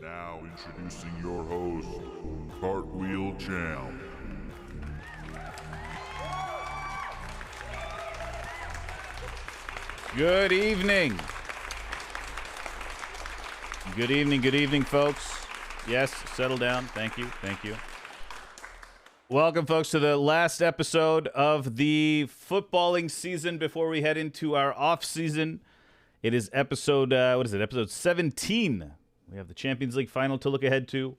Now introducing your host, Cartwheel Jam. Good evening. Good evening, folks. Yes, settle down. Thank you. Welcome, folks, to the last episode of the footballing season before we head into our off season. It is episode, episode 17. We have the Champions League final to look ahead to.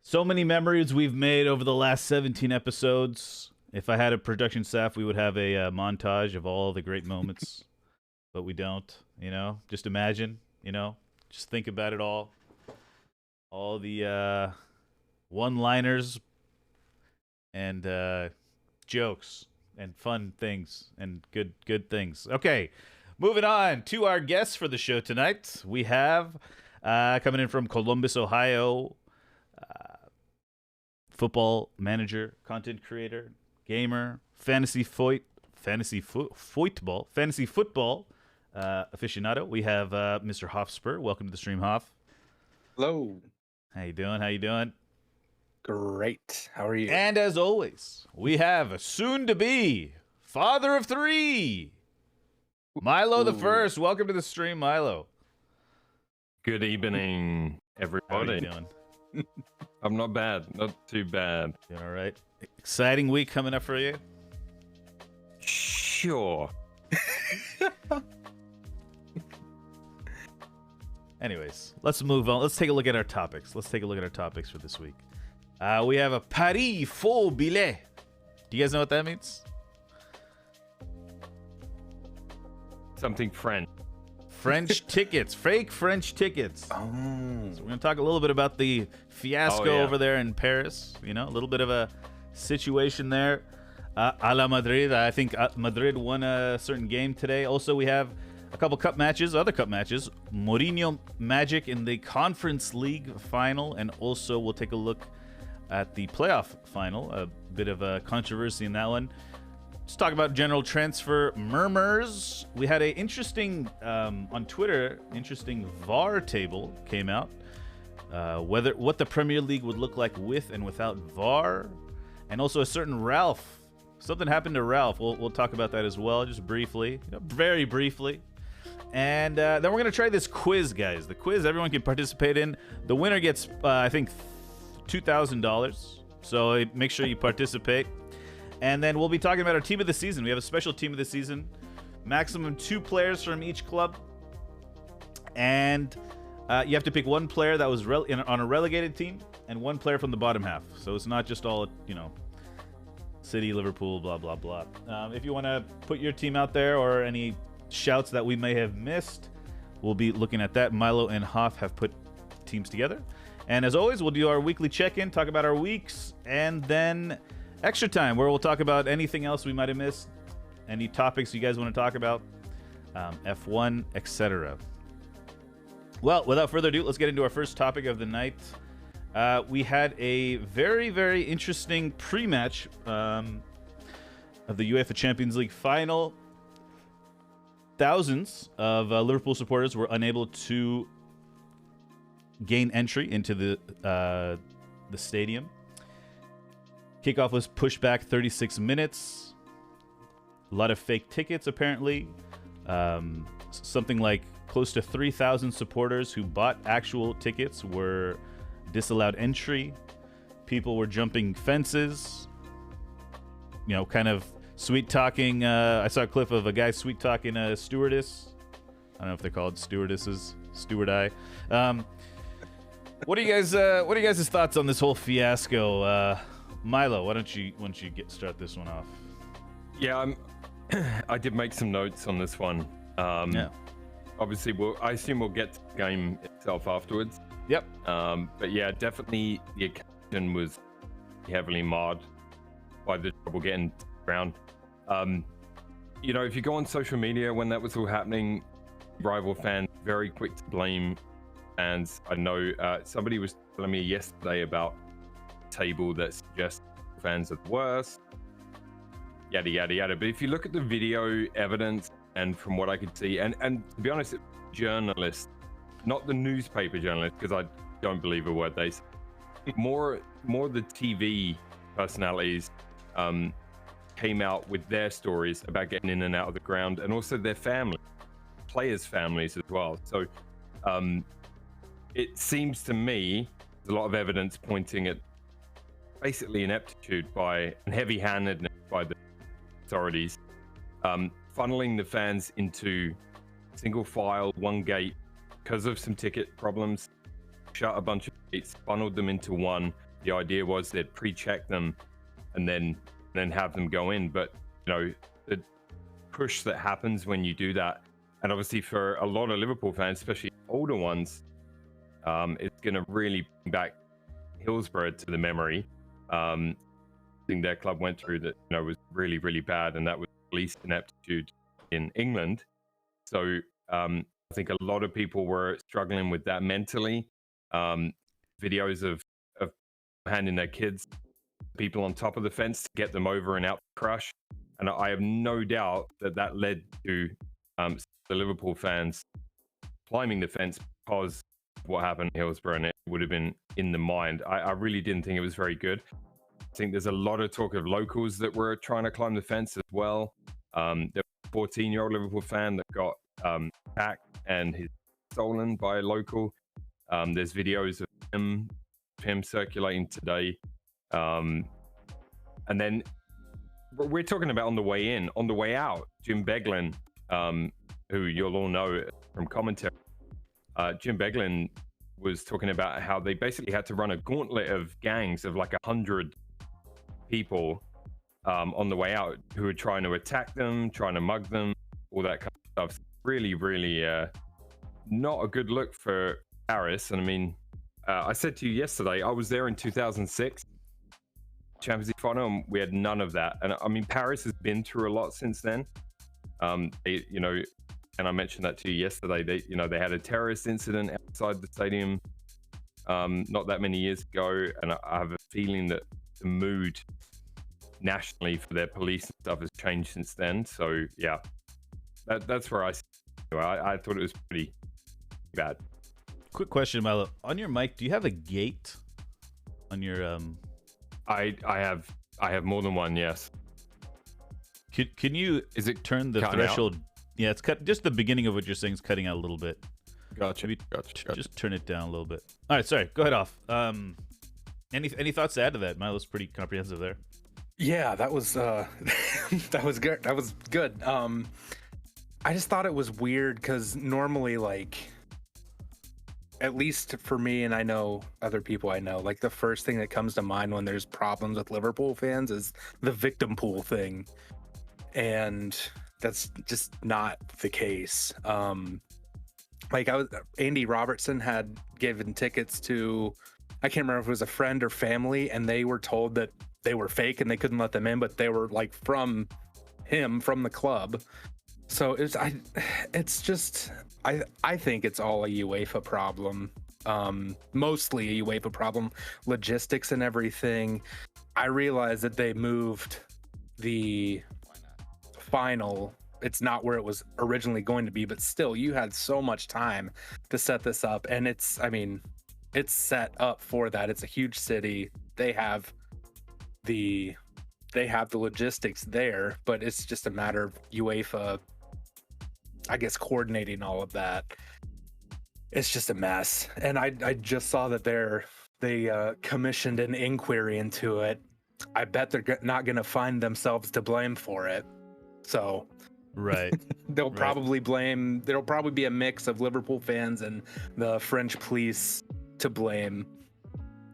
So many memories we've made over the last 17 episodes. If I had a production staff, we would have a montage of all the great moments. But we don't, Just imagine, Just think about it all. All the one-liners and jokes and fun things and good things. Okay, moving on to our guests for the show tonight. We have... coming in from Columbus, Ohio, football manager, content creator, gamer, fantasy football aficionado. We have Mr. HoffSpur. Welcome to the stream, Hoff. Hello. How you doing? Great. How are you? And as always, we have a soon-to-be father of three, Milothe1st. Welcome to the stream, Milo. Good evening, everybody. How are you doing? I'm not bad. Not too bad. Doing all right. Exciting week coming up for you? Sure. Anyways, let's move on. Let's take a look at our topics. For this week. We have a Paris faux billet. Do you guys know what that means? Something French. French tickets, fake French tickets. Oh. So we're going to talk a little bit about the fiasco over there in Paris. A little bit of a situation there. A la Madrid. I think Madrid won a certain game today. Also, we have a couple other cup matches. Mourinho Magic in the Conference League final. And also, we'll take a look at the playoff final. A bit of a controversy in that one. Let's talk about general transfer murmurs. We had a interesting, on Twitter, VAR table came out. What the Premier League would look like with and without VAR. And also a certain Ralph. Something happened to Ralph. We'll talk about that as well, just briefly. Very briefly. And then we're going to try this quiz, guys. The quiz everyone can participate in. The winner gets, I think, $2,000. So make sure you participate. And then we'll be talking about our team of the season. We have a special team of the season. Maximum 2 players from each club. And you have to pick one player that was on a relegated team and one player from the bottom half. So it's not just all, City, Liverpool, blah, blah, blah. If you want to put your team out there or any shouts that we may have missed, we'll be looking at that. Milo and Hoff have put teams together. And as always, we'll do our weekly check-in, talk about our weeks, and then... extra time, where we'll talk about anything else we might have missed, any topics you guys want to talk about, F1, etc. Well, without further ado, let's get into our first topic of the night. We had a very, very interesting pre-match of the UEFA Champions League final. Thousands of Liverpool supporters were unable to gain entry into the stadium. Kickoff was pushed back 36 minutes. A lot of fake tickets, apparently. Something like close to 3,000 supporters who bought actual tickets were disallowed entry. People were jumping fences. Kind of sweet-talking. I saw a clip of a guy sweet-talking a stewardess. I don't know if they're called stewardesses. Steward-eye. What are you guys' thoughts on this whole fiasco? Milo, why don't you start this one off? Yeah, I did make some notes on this one. Yeah. Obviously, I assume we'll get to the game itself afterwards. Yep. But yeah, definitely the occasion was heavily marred by the trouble getting around. If you go on social media when that was all happening, rival fans very quick to blame fans. I know somebody was telling me yesterday about table that suggests fans are the worst, yada yada yada. But if you look at the video evidence, and from what I could see, and to be honest, journalists, not the newspaper journalists, because don't believe a word they say. More the TV personalities came out with their stories about getting in and out of the ground, and also their family, players' families as well. So it seems to me there's a lot of evidence pointing at basically ineptitude and heavy-handedness by the authorities, funneling the fans into single file, one gate because of some ticket problems, shut a bunch of gates, funneled them into one. The idea was they'd pre-check them and then have them go in. But the push that happens when you do that, and obviously for a lot of Liverpool fans, especially older ones, it's going to really bring back Hillsborough to the memory. Thing their club went through that was really, really bad, and that was least ineptitude in England. So I think a lot of people were struggling with that mentally. Videos of handing their kids people on top of the fence to get them over and out the crush, and I have no doubt that led to the Liverpool fans climbing the fence because of what happened in Hillsborough, and it would have been in the mind. I really didn't think it was very good. I think there's a lot of talk of locals that were trying to climb the fence as well. There was a 14-year-old Liverpool fan that got attacked and he's stolen by a local. There's videos of him circulating today. And then we're talking about on the way in. On the way out, Jim Beglin, who you'll all know from commentary, Jim Beglin was talking about how they basically had to run a gauntlet of gangs of like 100 people on the way out who were trying to attack them, trying to mug them, all that kind of stuff. Really, really not a good look for Paris. And I mean, I said to you yesterday, I was there in 2006, Champions League final, and we had none of that. And I mean, Paris has been through a lot since then. And I mentioned that to you yesterday. They had a terrorist incident outside the stadium not that many years ago, and I have a feeling that the mood nationally for their police and stuff has changed since then. So yeah, that's where I thought it was pretty bad. Quick question, Milo. On your mic, do you have a gate on your I have more than one, yes. Can you turn the threshold out? Yeah, it's cut. Just the beginning of what you're saying is cutting out a little bit. Gotcha. Just turn it down a little bit. All right, sorry. Go ahead, Off. Any thoughts to add to that? Milo's pretty comprehensive there. Yeah, that was that was good. That was good. I just thought it was weird because normally, like, at least for me, and I know other people I know, like the first thing that comes to mind when there's problems with Liverpool fans is the victim pool thing, and that's just not the case. Like Andy Robertson had given tickets to, I can't remember if it was a friend or family, and they were told that they were fake and they couldn't let them in, but they were like from the club. So it's just I think it's all a UEFA problem, mostly a UEFA problem, logistics and everything. I realize that they moved the final. It's not where it was originally going to be, but still, you had so much time to set this up, and it's set up for that. It's a huge city. They have the logistics there, but it's just a matter of UEFA, I guess, coordinating all of that. It's just a mess. And I just saw that they commissioned an inquiry into it. I bet they're not going to find themselves to blame for it. So right. There'll probably be a mix of Liverpool fans and the French police to blame.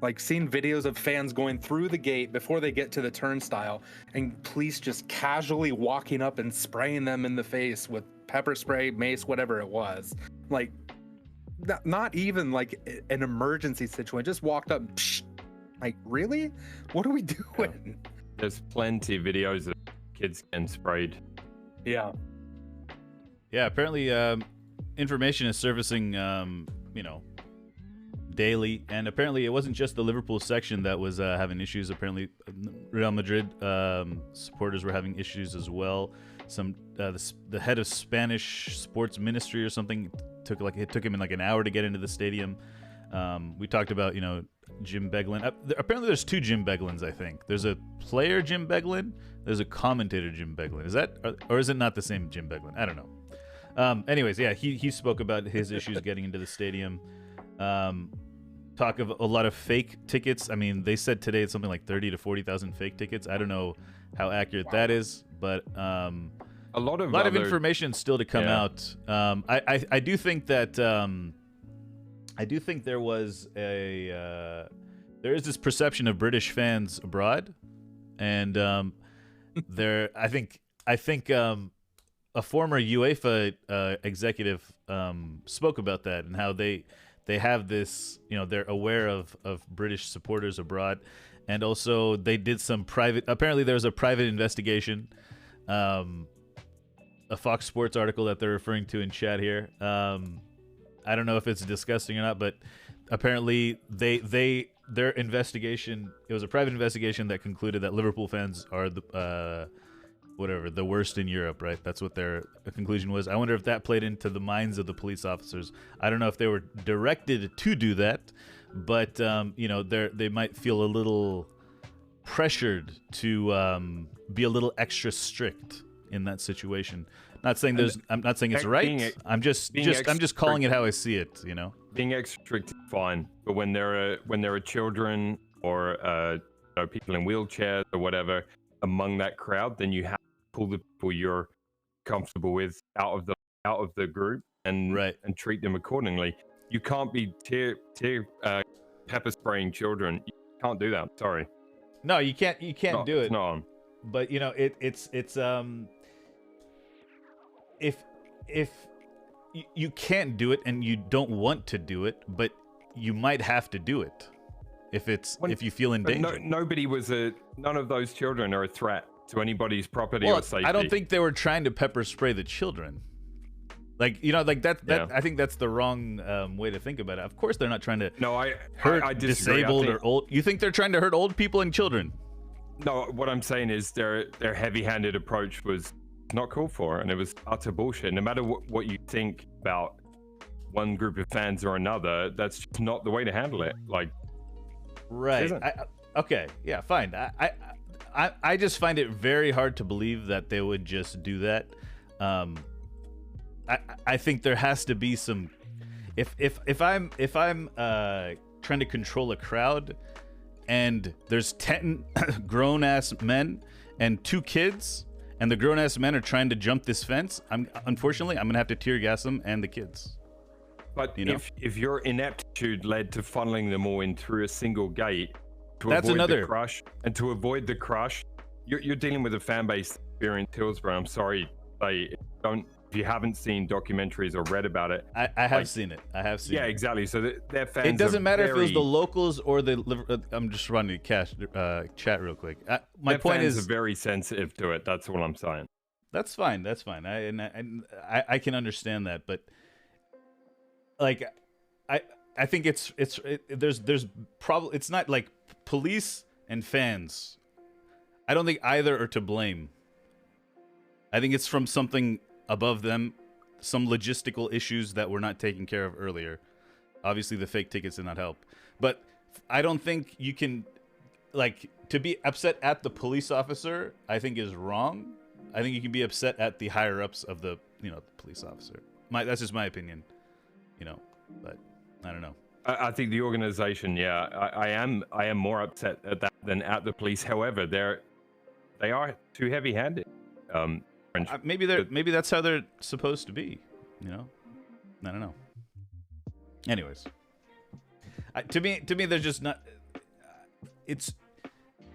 Like, seeing videos of fans going through the gate before they get to the turnstile and police just casually walking up and spraying them in the face with pepper spray, mace, whatever it was. Like, not even like an emergency situation. Just walked up. Psh, like, really? What are we doing? Yeah. There's plenty of videos of kids getting sprayed. Yeah. Yeah, apparently information is surfacing, daily, and apparently it wasn't just the Liverpool section that was having issues. Apparently Real Madrid supporters were having issues as well. The head of Spanish sports ministry or something it took him like an hour to get into the stadium. We talked about, Jim Beglin. Apparently, there's two Jim Beglins, I think. There's a player Jim Beglin. There's a commentator Jim Beglin. Is that, or is it not the same Jim Beglin? I don't know. Anyways, yeah, he spoke about his issues getting into the stadium. Talk of a lot of fake tickets. I mean, they said today it's something like 30 to 40,000 fake tickets. I don't know how accurate that is, but a lot of information still to come out. I do think that there was there is this perception of British fans abroad, and I think a former UEFA executive spoke about that and how they have this, they're aware of British supporters abroad, and also they did some private. Apparently, there was a private investigation. A Fox Sports article that they're referring to in chat here. I don't know if it's disgusting or not, but apparently their investigation, it was a private investigation that concluded that Liverpool fans are the worst in Europe, right? That's what their conclusion was. I wonder if that played into the minds of the police officers. I don't know if they were directed to do that, but they might feel a little pressured to be a little extra strict in that situation. I'm not saying it's right. I'm just calling it how I see it. Being extra strict is fine, but when there are children or people in wheelchairs or whatever among that crowd, then you have to pull the people you're comfortable with out of the group and treat them accordingly. You can't be pepper spraying children. You can't do that. Sorry. No, you can't do it. It's not on. But it's if you can't do it and you don't want to do it, but you might have to do it if you feel in danger. None of those children are a threat to anybody's property or safety. I don't think they were trying to pepper spray the children. I think that's the wrong way to think about it. Of course, they're not trying to hurt disabled or old. You think they're trying to hurt old people and children? No, what I'm saying is their heavy-handed approach was not called for, and it was utter bullshit. No matter what you think about one group of fans or another, that's just not the way to handle it. Right. Okay. Yeah. Fine. I just find it very hard to believe that they would just do that. I think there has to be some. If I'm trying to control a crowd, and there's 10 grown ass men and 2 kids, and the grown ass men are trying to jump this fence, unfortunately I'm gonna have to tear gas them and the kids. But if your ineptitude led to funneling them all in through a single gate to avoid the crush, you're dealing with a fan base here in Hillsborough. I'm sorry, if you haven't seen documentaries or read about it. I have seen it. Yeah, exactly. So their fans. It doesn't matter if it was the locals or the. I'm just running chat real quick. My point is, are very sensitive to it. That's all I'm saying. That's fine. I can understand that, but I think there's probably, it's not like police and fans. I don't think either are to blame. I think it's from something above them, some logistical issues that were not taken care of earlier. Obviously, the fake tickets did not help. But I don't think you can, to be upset at the police officer, I think is wrong. I think you can be upset at the higher-ups of the police officer. That's just my opinion, but I don't know. I think the organization, I am more upset at that than at the police. However, they are too heavy-handed. Maybe that's how they're supposed to be, I don't know. Anyways, to me, they're just not. It's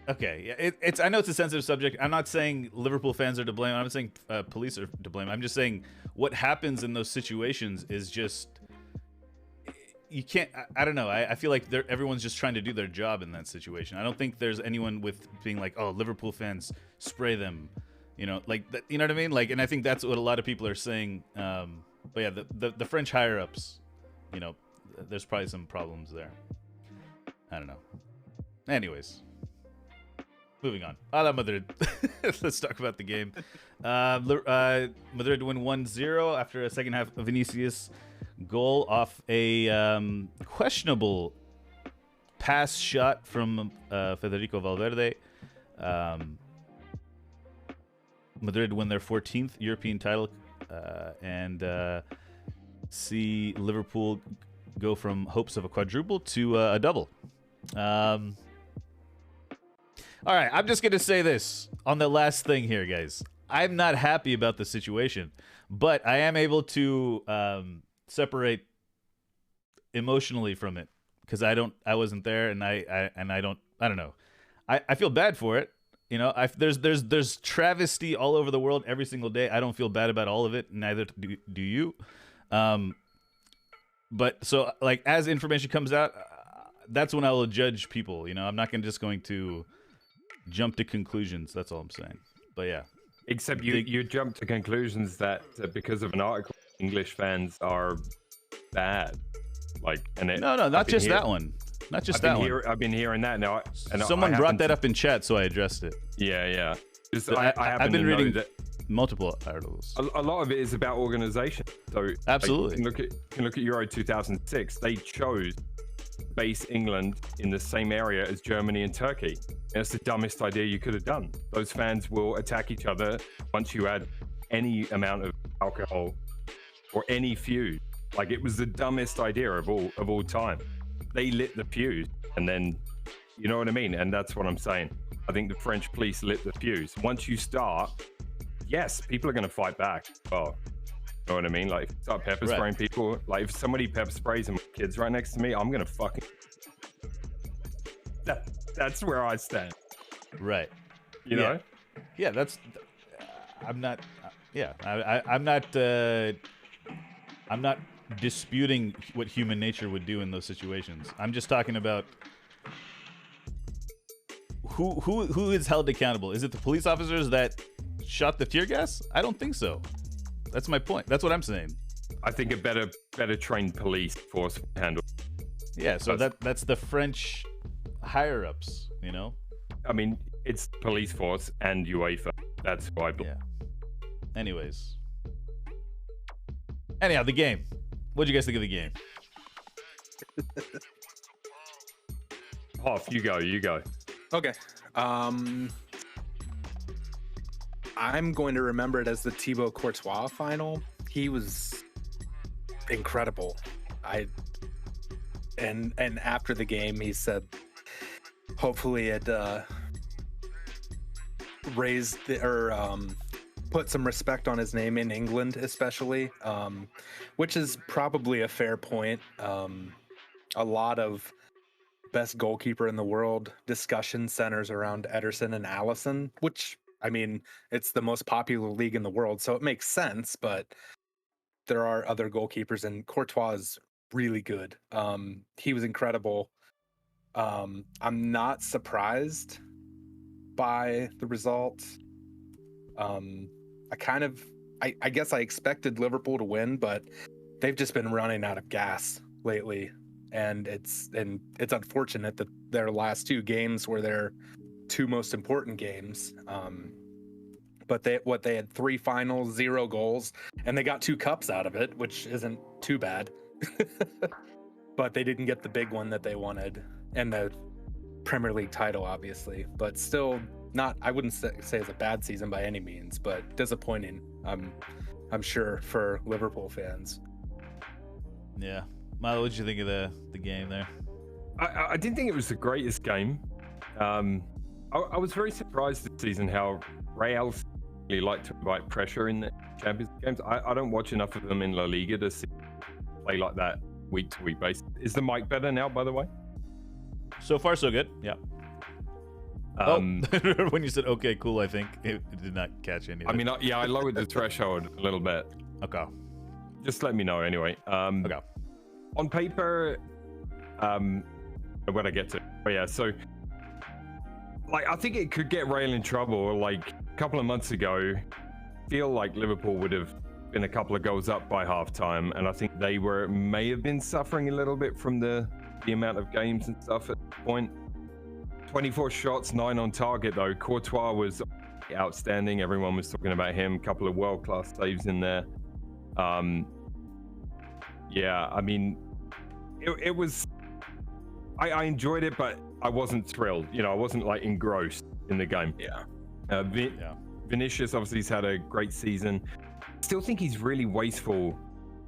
okay. It's. I know it's a sensitive subject. I'm not saying Liverpool fans are to blame. I'm not saying police are to blame. I'm just saying what happens in those situations is just. You can't. I don't know. I feel like everyone's just trying to do their job in that situation. I don't think there's anyone with being like, oh, Liverpool fans, spray them. That, you know what I mean? And I think that's what a lot of people are saying. But yeah, the French higher ups, there's probably some problems there. I don't know. Anyways, moving on. Hala Madrid. Let's talk about the game. Madrid win 1-0 after a second half of Vinicius goal off a questionable pass shot from Federico Valverde. Madrid win their 14th European title and see Liverpool go from hopes of a quadruple to a double. All right, I'm just going to say this on the last thing here, guys. I'm not happy about the situation, but I am able to separate emotionally from it because I wasn't there, and I don't know. I feel bad for it. You know, there's travesty all over the world every single day. I don't feel bad about all of it. Neither do you. But so like as information comes out, that's when I will judge people. You know, I'm not going to jump to conclusions. That's all I'm saying. But yeah. Except you jump to conclusions that because of an article, English fans are bad. Like, not just that one. Not just that one. I've been hearing that now. Someone brought that up in chat, so I addressed it. Yeah. I've been reading multiple articles. A lot of it is about organization. So absolutely, like, you can look at Euro 2006. They chose to base England in the same area as Germany and Turkey. And it's the dumbest idea you could have done. Those fans will attack each other once you add any amount of alcohol or any fuse. Like, it was the dumbest idea of all time. They lit the fuse, and then, you know what I mean? And that's what I'm saying. I think the French police lit the fuse. Once you start, yes, people are going to fight back. Oh, you know what I mean? Like, if you start pepper spraying people, like if somebody pepper sprays and my kid's right next to me, I'm going to fucking... That's where I stand. Right. You know? Yeah, that's... I'm not... I'm not disputing what human nature would do in those situations. I'm just talking about who is held accountable. Is it the police officers that shot the tear gas? I don't think so. That's my point. That's what I'm saying. I think a better trained police force would handle. Yeah, so that's the French higher ups, you know? I mean, it's police force and UEFA. That's who I believe. Yeah. Anyhow, the game. What'd you guys think of the game? Hoff, you go. Okay. I'm going to remember it as the Thibaut Courtois final. He was incredible. And after the game, he said, hopefully it put some respect on his name in England, especially, which is probably a fair point. A lot of best goalkeeper in the world discussion centers around Ederson and Alisson, which, I mean, it's the most popular league in the world, so it makes sense, but there are other goalkeepers, and Courtois is really good. He was incredible. I'm not surprised by the result. I guess I expected Liverpool to win, but they've just been running out of gas lately, and it's unfortunate that their last two games were their two most important games. But they had 3 finals, 0 goals, and they got 2 cups out of it, which isn't too bad. But they didn't get the big one that they wanted, and the Premier League title, obviously, but still. I wouldn't say it's a bad season by any means, but disappointing. I'm sure for Liverpool fans. Yeah, Milo, what did you think of the game there? I didn't think it was the greatest game. I was very surprised this season how Real really like to invite pressure in the Champions games. I don't watch enough of them in La Liga to see play like that week to week basis. Is the mic better now, by the way? So far, so good. Yeah. When you said okay, cool, I think it did not catch any of it. I mean, I lowered the threshold a little bit. Okay. Just let me know anyway. Okay. On paper, when I get to so like I think it could get Real in trouble. Like a couple of months ago, I feel like Liverpool would have been a couple of goals up by halftime, and I think they may have been suffering a little bit from the amount of games and stuff at the point. 24 shots, 9 on target though. Courtois was outstanding. Everyone was talking about him. A couple of world-class saves in there. Yeah, I mean, it was. I enjoyed it, but I wasn't thrilled. I wasn't like engrossed in the game. Yeah. Vinicius obviously has had a great season. Still think he's really wasteful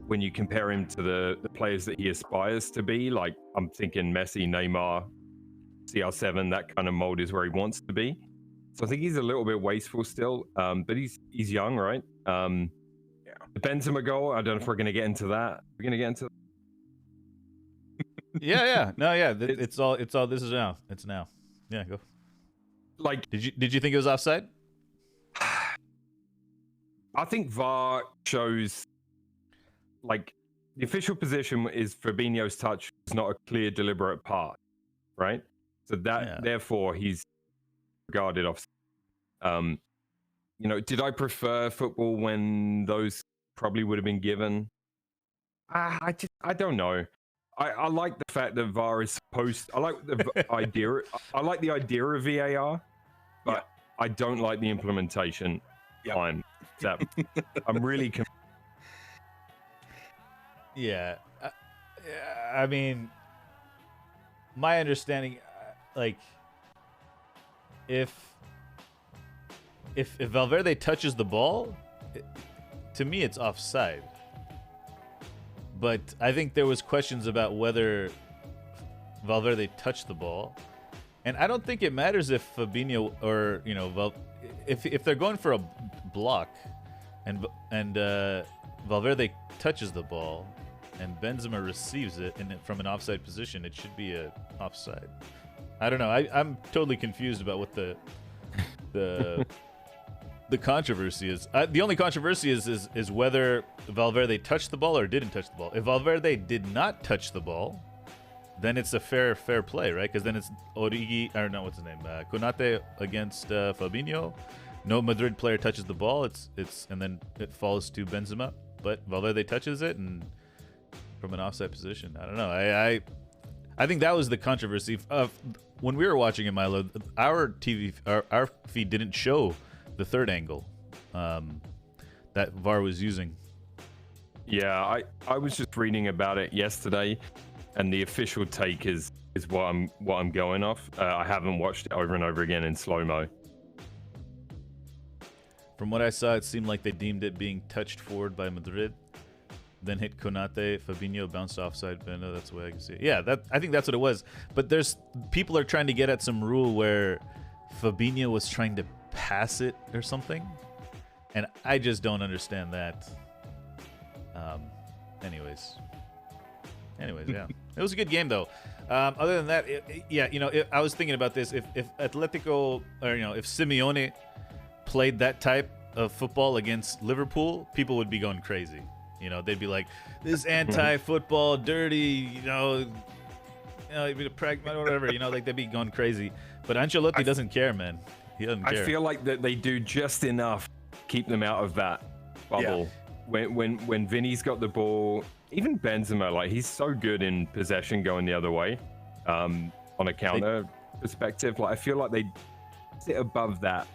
when you compare him to the players that he aspires to be. Like I'm thinking Messi, Neymar, CR7, that kind of mold is where he wants to be. So I think he's a little bit wasteful still, but he's young, right? The Benzema goal, I don't know if we're going to get into that. We're going to get into Yeah. No, yeah. It's all. This is now. It's now. Yeah, go. Like, did you think it was offside? I think VAR shows, like, the official position is Fabinho's touch is not a clear, deliberate pass, right? So that therefore he's regarded off. Did I prefer football when those probably would have been given? I don't know. I like the fact that VAR is supposed. I like the idea. I like the idea of VAR, but I don't like the implementation. Fine. That I'm really. I mean, my understanding, like, if Valverde touches the ball, to me it's offside. But I think there was questions about whether Valverde touched the ball, and I don't think it matters if Fabinho or if they're going for a block, and Valverde touches the ball, and Benzema receives it from an offside position, it should be a offside. I don't know. I'm totally confused about what the controversy is. The only controversy is whether Valverde touched the ball or didn't touch the ball. If Valverde did not touch the ball, then it's a fair play, right? Because then it's Origi, or no, what's his name? Konate against Fabinho. No Madrid player touches the ball. And then it falls to Benzema. But Valverde touches it and from an offside position. I don't know. I think that was the controversy. When we were watching it, Milo, our feed didn't show the third angle that VAR was using. Yeah, I was just reading about it yesterday, and the official take is what I'm going off. I haven't watched it over and over again in slow-mo. From what I saw, it seemed like they deemed it being touched forward by Madrid, then hit Konate, Fabinho bounced offside. Beno, that's the way I can see it. Yeah, I think that's what it was. But people are trying to get at some rule where Fabinho was trying to pass it or something, and I just don't understand that. Anyways, yeah, it was a good game though. Other than that, I was thinking about this. If Atletico, or if Simeone played that type of football against Liverpool, people would be going crazy. They'd be like, "This anti-football, dirty," whatever. Like they'd be going crazy. But Ancelotti doesn't care, man. He doesn't care. I feel like that they do just enough to keep them out of that bubble. Yeah. When Vinny's got the ball, even Benzema, like he's so good in possession going the other way, on a counter perspective. Like I feel like they sit above that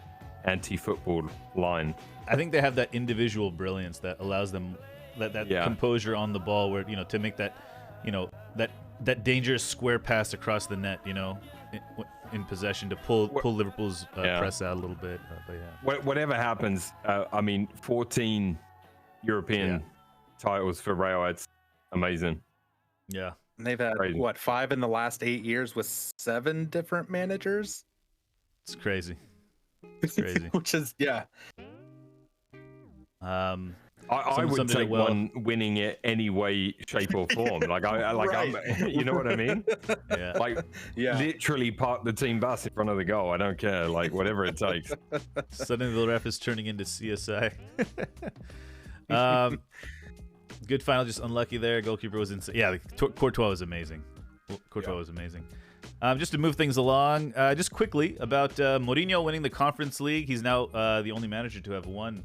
anti-football line. I think they have that individual brilliance that allows them that composure on the ball, where to make that that dangerous square pass across the net, in possession to pull Liverpool's press out a little bit. But yeah. Whatever happens, 14 European titles for Real. It's amazing. Yeah, and they've had crazy. 5 in the last 8 years with 7 different managers. It's crazy. It's crazy. Which is I would take one winning it any way, shape, or form. Like I'm, you know what I mean? Yeah. Literally park the team bus in front of the goal. I don't care. Like whatever it takes. Suddenly the ref is turning into CSI. Good final, just unlucky there. Goalkeeper was insane. Yeah, Courtois was amazing. Was amazing. Just to move things along, just quickly about Mourinho winning the Conference League. He's now the only manager to have won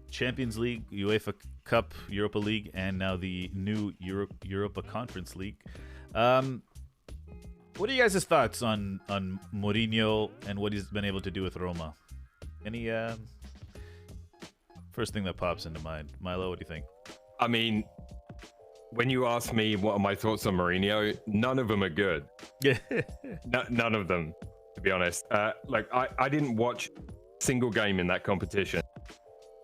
Champions League, UEFA Cup, Europa League, and now the new Europa Conference League. What are you guys' thoughts on Mourinho and what he's been able to do with Roma? Any first thing that pops into mind? Milo, what do you think? I mean, when you ask me what are my thoughts on Mourinho, none of them are good. Yeah. None of them, to be honest. Like I didn't watch a single game in that competition.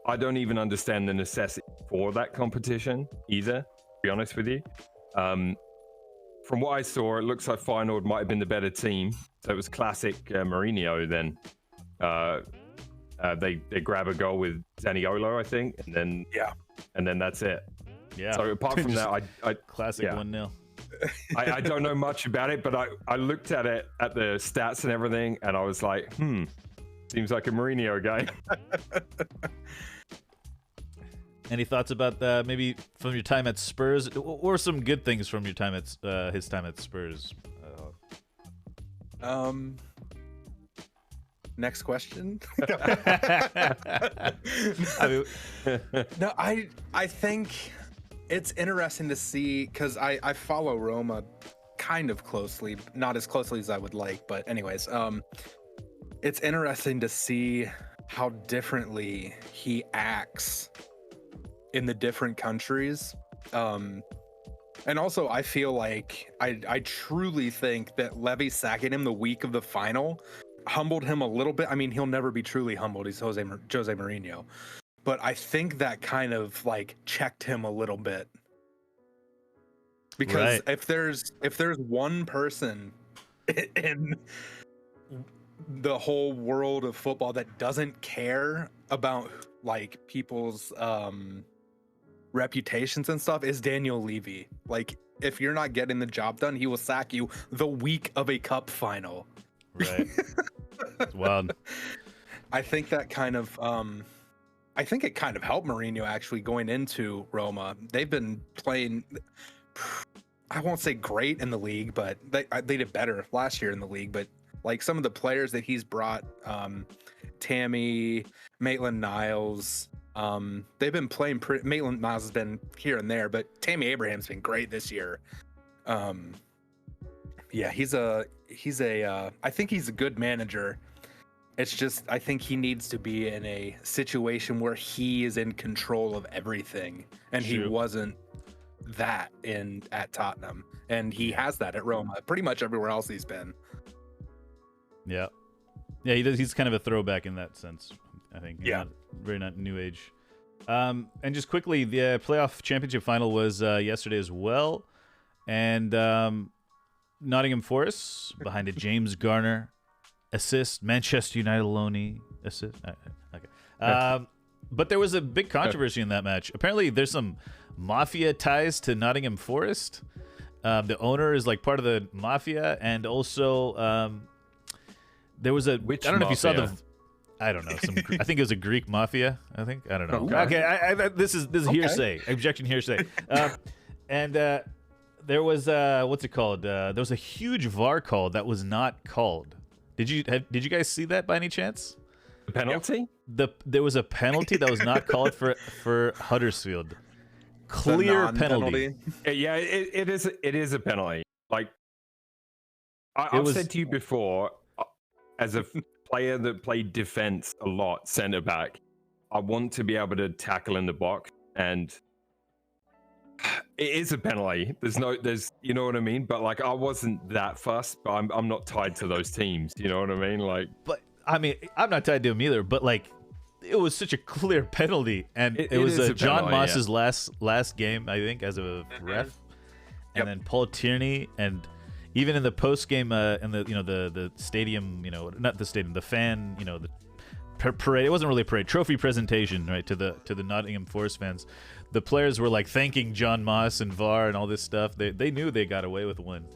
I don't even understand the necessity for that competition either, to be honest with you. From what I saw, it looks like Feyenoord might have been the better team. So it was classic Mourinho then. They grab a goal with Zaniolo, I think, and then that's it. Yeah. So apart from that, I classic 1-0. I don't know much about it, but I looked at it at the stats and everything, and I was like, seems like a Mourinho game. Any thoughts about maybe from your time at Spurs, or some good things from your time at his time at Spurs? Next question. No, I think it's interesting to see, because I follow Roma kind of closely, not as closely as I would like, but anyways, it's interesting to see how differently he acts in the different countries. And also, I feel like I truly think that Levy sacking him the week of the final humbled him a little bit. I mean, he'll never be truly humbled. He's Jose Mourinho. But I think that kind of like checked him a little bit. Because if there's one person in the whole world of football that doesn't care about like people's reputations and stuff, is Daniel Levy. Like, if you're not getting the job done, he will sack you the week of a cup final. Right. It's wild. I think that kind of I think it kind of helped Mourinho actually going into Roma. They've been playing, I won't say great in the league, but they did better last year in the league. But like some of the players that he's brought, Tammy, Maitland-Niles, they've been playing Maitland-Niles has been here and there, but Tammy Abraham's been great this year. Yeah, he's a I think he's a good manager. It's just, I think he needs to be in a situation where he is in control of everything, and he wasn't that at Tottenham, and he has that at Roma. Pretty much everywhere else he's been. Yeah, he does. He's kind of a throwback in that sense, I think. Yeah, very not new age. And just quickly, the playoff championship final was yesterday as well, and Nottingham Forest behind a James Garner assist, Manchester United alone assist. Okay. But there was a big controversy in that match. Apparently, there's some mafia ties to Nottingham Forest. The owner is like part of the mafia, and also there was a. Which I don't know mafia? if you saw the. I don't know. I think it was a Greek mafia. I don't know. Okay, this is hearsay. Objection, hearsay. And there was what's it called? There was a huge VAR call that was not called. Did you guys see that by any chance? The penalty? There was a penalty that was not called for Huddersfield. Clear penalty. Yeah, it is a penalty. Like I've said to you before, as a player that played defense a lot, center back, I want to be able to tackle in the box, and it is a penalty. There's you know what I mean? But like, I wasn't that fussed, but I'm not tied to those teams. You know what I mean? Like, but I mean, I'm not tied to him either. But like, it was such a clear penalty, and it was John Moss's last game, I think, as a ref, and then Paul Tierney, and even in the post game, in the stadium, not the stadium, the fan, the parade. It wasn't really a parade. Trophy presentation, right, to the Nottingham Forest fans. The players were like thanking John Moss and VAR and all this stuff. They knew they got away with one.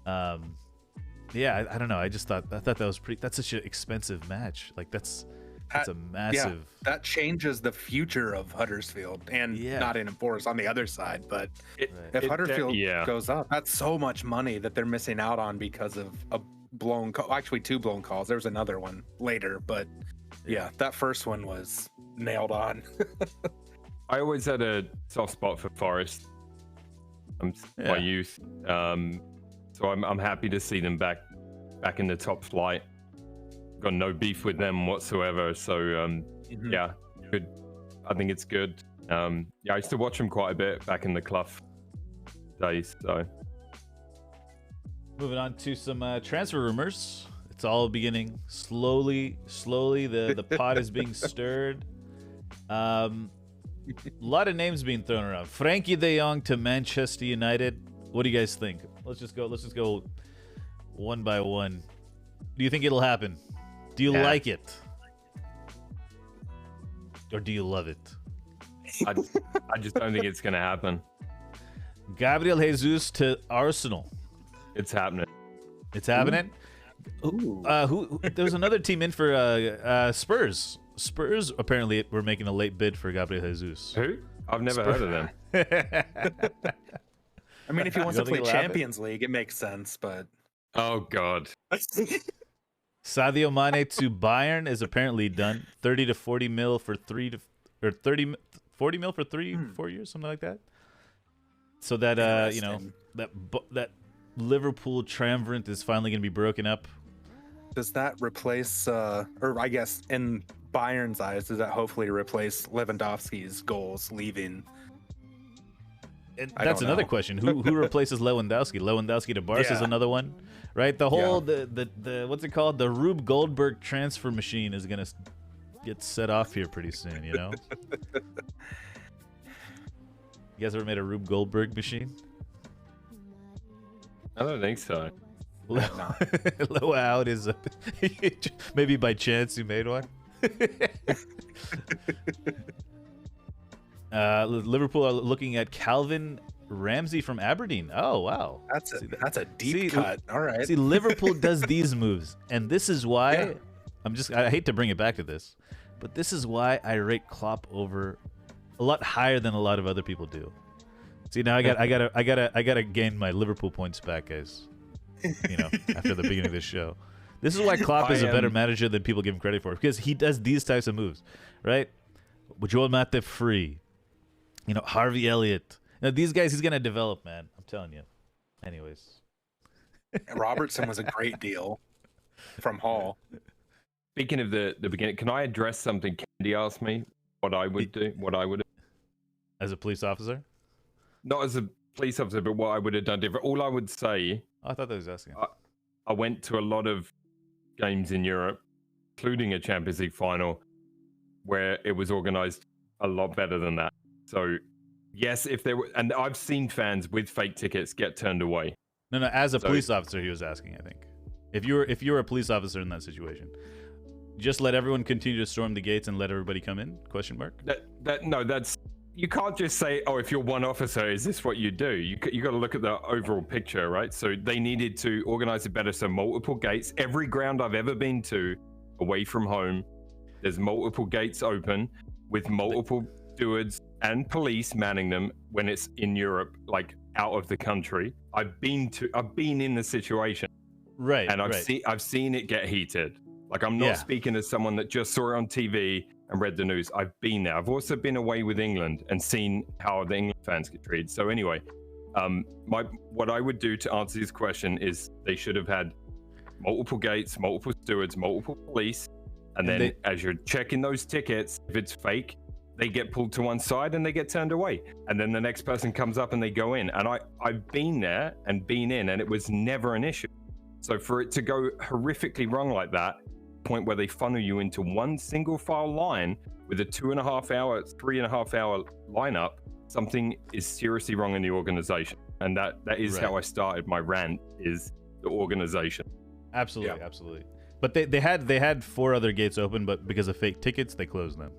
Yeah, I don't know. I thought that was that's such an expensive match. Like that's a massive. Yeah, that changes the future of Huddersfield and Nottingham Forest on the other side. But if Huddersfield goes up, that's so much money that they're missing out on because of a blown call. Actually, 2 blown calls. There was another one later, but yeah, that first one was nailed on. I always had a soft spot for Forest. My youth, so I'm happy to see them back in the top flight. Got no beef with them whatsoever. So yeah, good. I think it's good. Yeah, I used to watch them quite a bit back in the Clough days. So moving on to some transfer rumors. It's all beginning slowly. The pot is being stirred. A lot of names being thrown around. Frankie De Jong to Manchester United. What do you guys think? Let's just go one by one. Do you think it'll happen? Do you like it? Or do you love it? I just don't think it's going to happen. Gabriel Jesus to Arsenal. It's happening. It's happening? Ooh. Who? There was another team in for Spurs. Spurs apparently were making a late bid for Gabriel Jesus. Who? I've never heard of them. I mean, if he wants to don't think play it'll happen? Champions League, it makes sense, but Oh God. Sadio Mane to Bayern is apparently done. 30 to 40 mil for 40 mil for 4 years, something like that. So that Interesting. that Liverpool triumvirate is finally going to be broken up. does that replace, or I guess in Bayern's eyes, does that hopefully replace Lewandowski's goals leaving? And I that's don't another know. question. Who replaces Lewandowski? Lewandowski to Barca is Yeah. another one, right? The whole the what's it called? The Rube Goldberg transfer machine is gonna get set off here pretty soon. You know. You guys ever made a Rube Goldberg machine? I don't think so. Low out is maybe by chance you made one. Liverpool are looking at Calvin Ramsey from Aberdeen. Oh wow, That's a deep See, cut. All right. See, Liverpool does these moves, and this is why Yeah. I hate to bring it back to this, but this is why I rate Klopp over a lot higher than a lot of other people do. See, now I gotta gain my Liverpool points back, guys. You know, after the beginning of this show. This is why Klopp is a better manager than people give him credit for, because he does these types of moves, right? Joel Matip free, you know, Harvey Elliott. Now these guys he's gonna develop, man. I'm telling you. Anyways, Robertson was a great deal from Hull. Speaking of the beginning, can I address something Candy asked me? What I would do? What I would do? as a police officer, Not as a police officer, but what I would have done different. All I would say, I thought that was asking. I went to a lot of games in Europe, including a Champions League final, where it was organized a lot better than that. So, yes, if there were, and I've seen fans with fake tickets get turned away. No, as a police officer, he was asking. I think if you were a police officer in that situation, just let everyone continue to storm the gates and let everybody come in? Question mark. That's you can't just say, oh, if you're one officer, is this what you do? You got to look at the overall picture, right? So they needed to organize it better. So multiple gates. Every ground I've ever been to, away from home, there's multiple gates open with multiple stewards and police manning them when it's in Europe, like out of the country. I've been in the situation, Right. and I've seen it get heated. Like, I'm not speaking as someone that just saw it on TV and read the news. I've been there. I've also been away with England and seen how the England fans get treated. So anyway, what I would do to answer this question is they should have had multiple gates, multiple stewards, multiple police, and then as you're checking those tickets, if it's fake, they get pulled to one side and they get turned away. And then the next person comes up and they go in. And I've been there and been in, and it was never an issue. So for it to go horrifically wrong like that, point where they funnel you into one single file line with a 3.5 hour lineup, something is seriously wrong in the organization. And that is how I started my rant, is the organization. Absolutely. But they had 4 other gates open, but because of fake tickets, they closed them.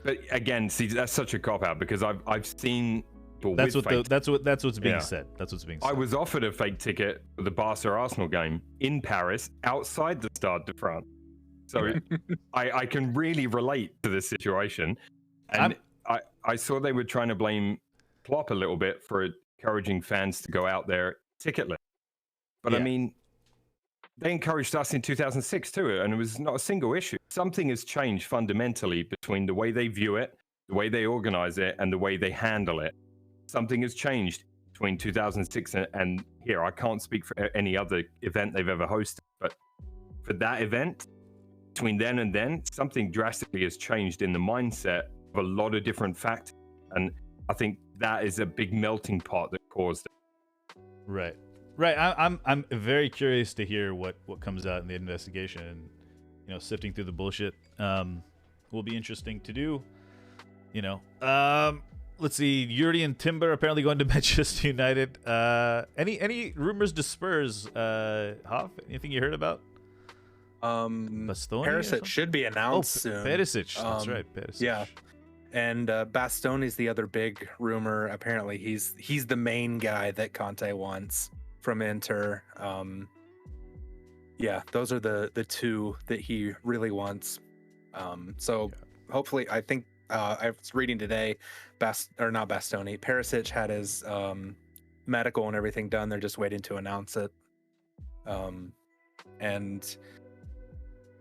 But again, see, that's such a cop out, because I've seen people That's with what fake that's what's being said. That's what's being said. I was offered a fake ticket for the Barca Arsenal game in Paris, outside the Stade de France. So I can really relate to this situation. And I saw they were trying to blame Klopp a little bit for encouraging fans to go out there ticketless. But I mean, they encouraged us in 2006 too, and it was not a single issue. Something has changed fundamentally between the way they view it, the way they organize it, and the way they handle it. Something has changed between 2006 and here. I can't speak for any other event they've ever hosted, but for that event, between then and then, something drastically has changed in the mindset of a lot of different factors. And I think that is a big melting pot that caused it. Right. I'm very curious to hear what comes out in the investigation, and sifting through the bullshit will be interesting to do. Let's see. Yuri and Timber apparently going to Manchester United. Any rumors to Spurs? Hoff, anything you heard about? Bastoni Perisic should be announced soon. Perisic, that's right. Perisic. Yeah, and Bastoni's the other big rumor. Apparently, he's the main guy that Conte wants from Inter. Yeah, those are the two that he really wants. Hopefully, I think I was reading today, not Bastoni, Perisic had his medical and everything done. They're just waiting to announce it. And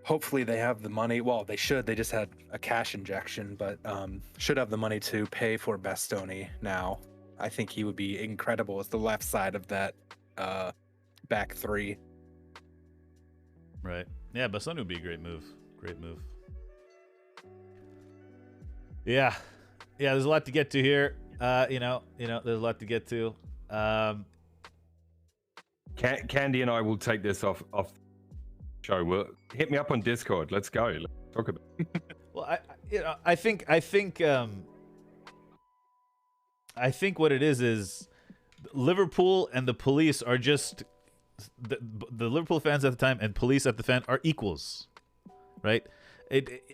hopefully they have the money. Well, they should. They just had a cash injection, but should have the money to pay for Bastoni now. I think he would be incredible as the left side of that back three. Right. Yeah, Bastoni would be a great move. Great move. Yeah. There's a lot to get to here. There's a lot to get to. Candy and I will take this off show. Well, hit me up on Discord. Let's go. Let's talk about it. Well, I think what it is Liverpool and the police are just the Liverpool fans at the time and police at the fan are equals, right?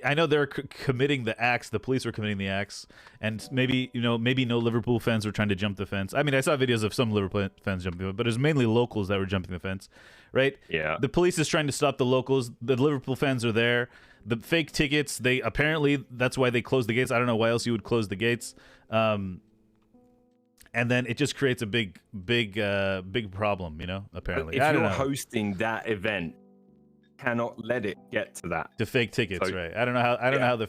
I know they're committing the acts. The police were committing the acts, and maybe no Liverpool fans were trying to jump the fence. I mean, I saw videos of some Liverpool fans jumping it, but it was mainly locals that were jumping the fence, right? Yeah. The police is trying to stop the locals. The Liverpool fans are there. The fake tickets. That's why they closed the gates. I don't know why else you would close the gates. And then it just creates a big problem, apparently. If you're hosting that event, cannot let it get to that. The fake tickets, right? I don't know how the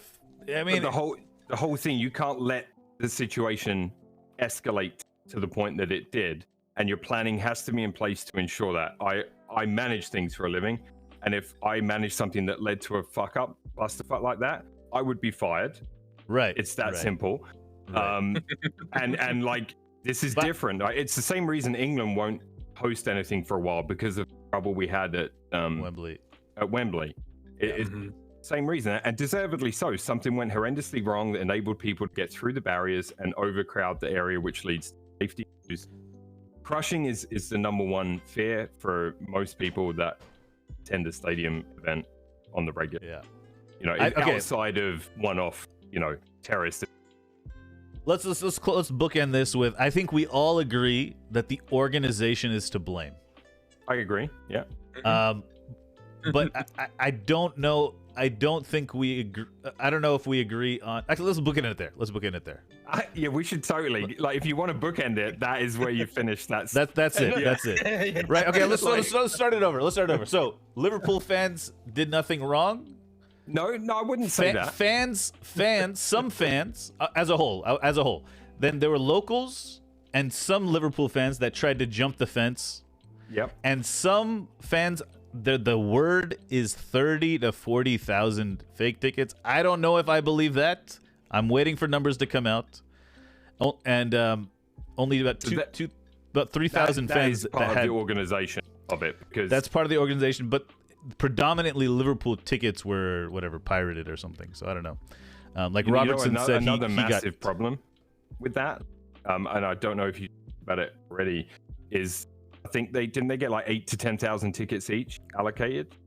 whole thing, you can't let the situation escalate to the point that it did, and your planning has to be in place to ensure that. I manage things for a living, and if I manage something that led to a clusterfuck like that, I would be fired. Right. It's that simple. Right. And like, this is different. It's the same reason England won't host anything for a while, because of the trouble we had at Wembley. It's same reason, and deservedly so. Something went horrendously wrong that enabled people to get through the barriers and overcrowd the area, which leads to safety issues. Crushing is the number one fear for most people that attend a stadium event on the regular. Yeah. Outside of one-off, terrorist. Let's bookend this with, I think we all agree that the organization is to blame. I agree. Yeah. But I don't know. I don't think we agree. I don't know if we agree on. Actually, let's bookend it there. Yeah, we should totally. Like, if you want to bookend it, that is where you finish. That's it. That's it. Right. Okay. Let's start it over. So Liverpool fans did nothing wrong. No, I wouldn't say that. Some fans, as a whole. Then there were locals and some Liverpool fans that tried to jump the fence. Yep. And some fans, the word is 30 to 40,000 fake tickets. I don't know if I believe that. I'm waiting for numbers to come out. Oh, and only about 3,000 fans. That is part of the organization of it, because that's part of the organization, but predominantly Liverpool tickets were pirated or something. So I don't know. Like Robertson said, another massive problem with that, and I don't know if you about it already, is I think they get like 8,000 to 10,000 tickets each allocated.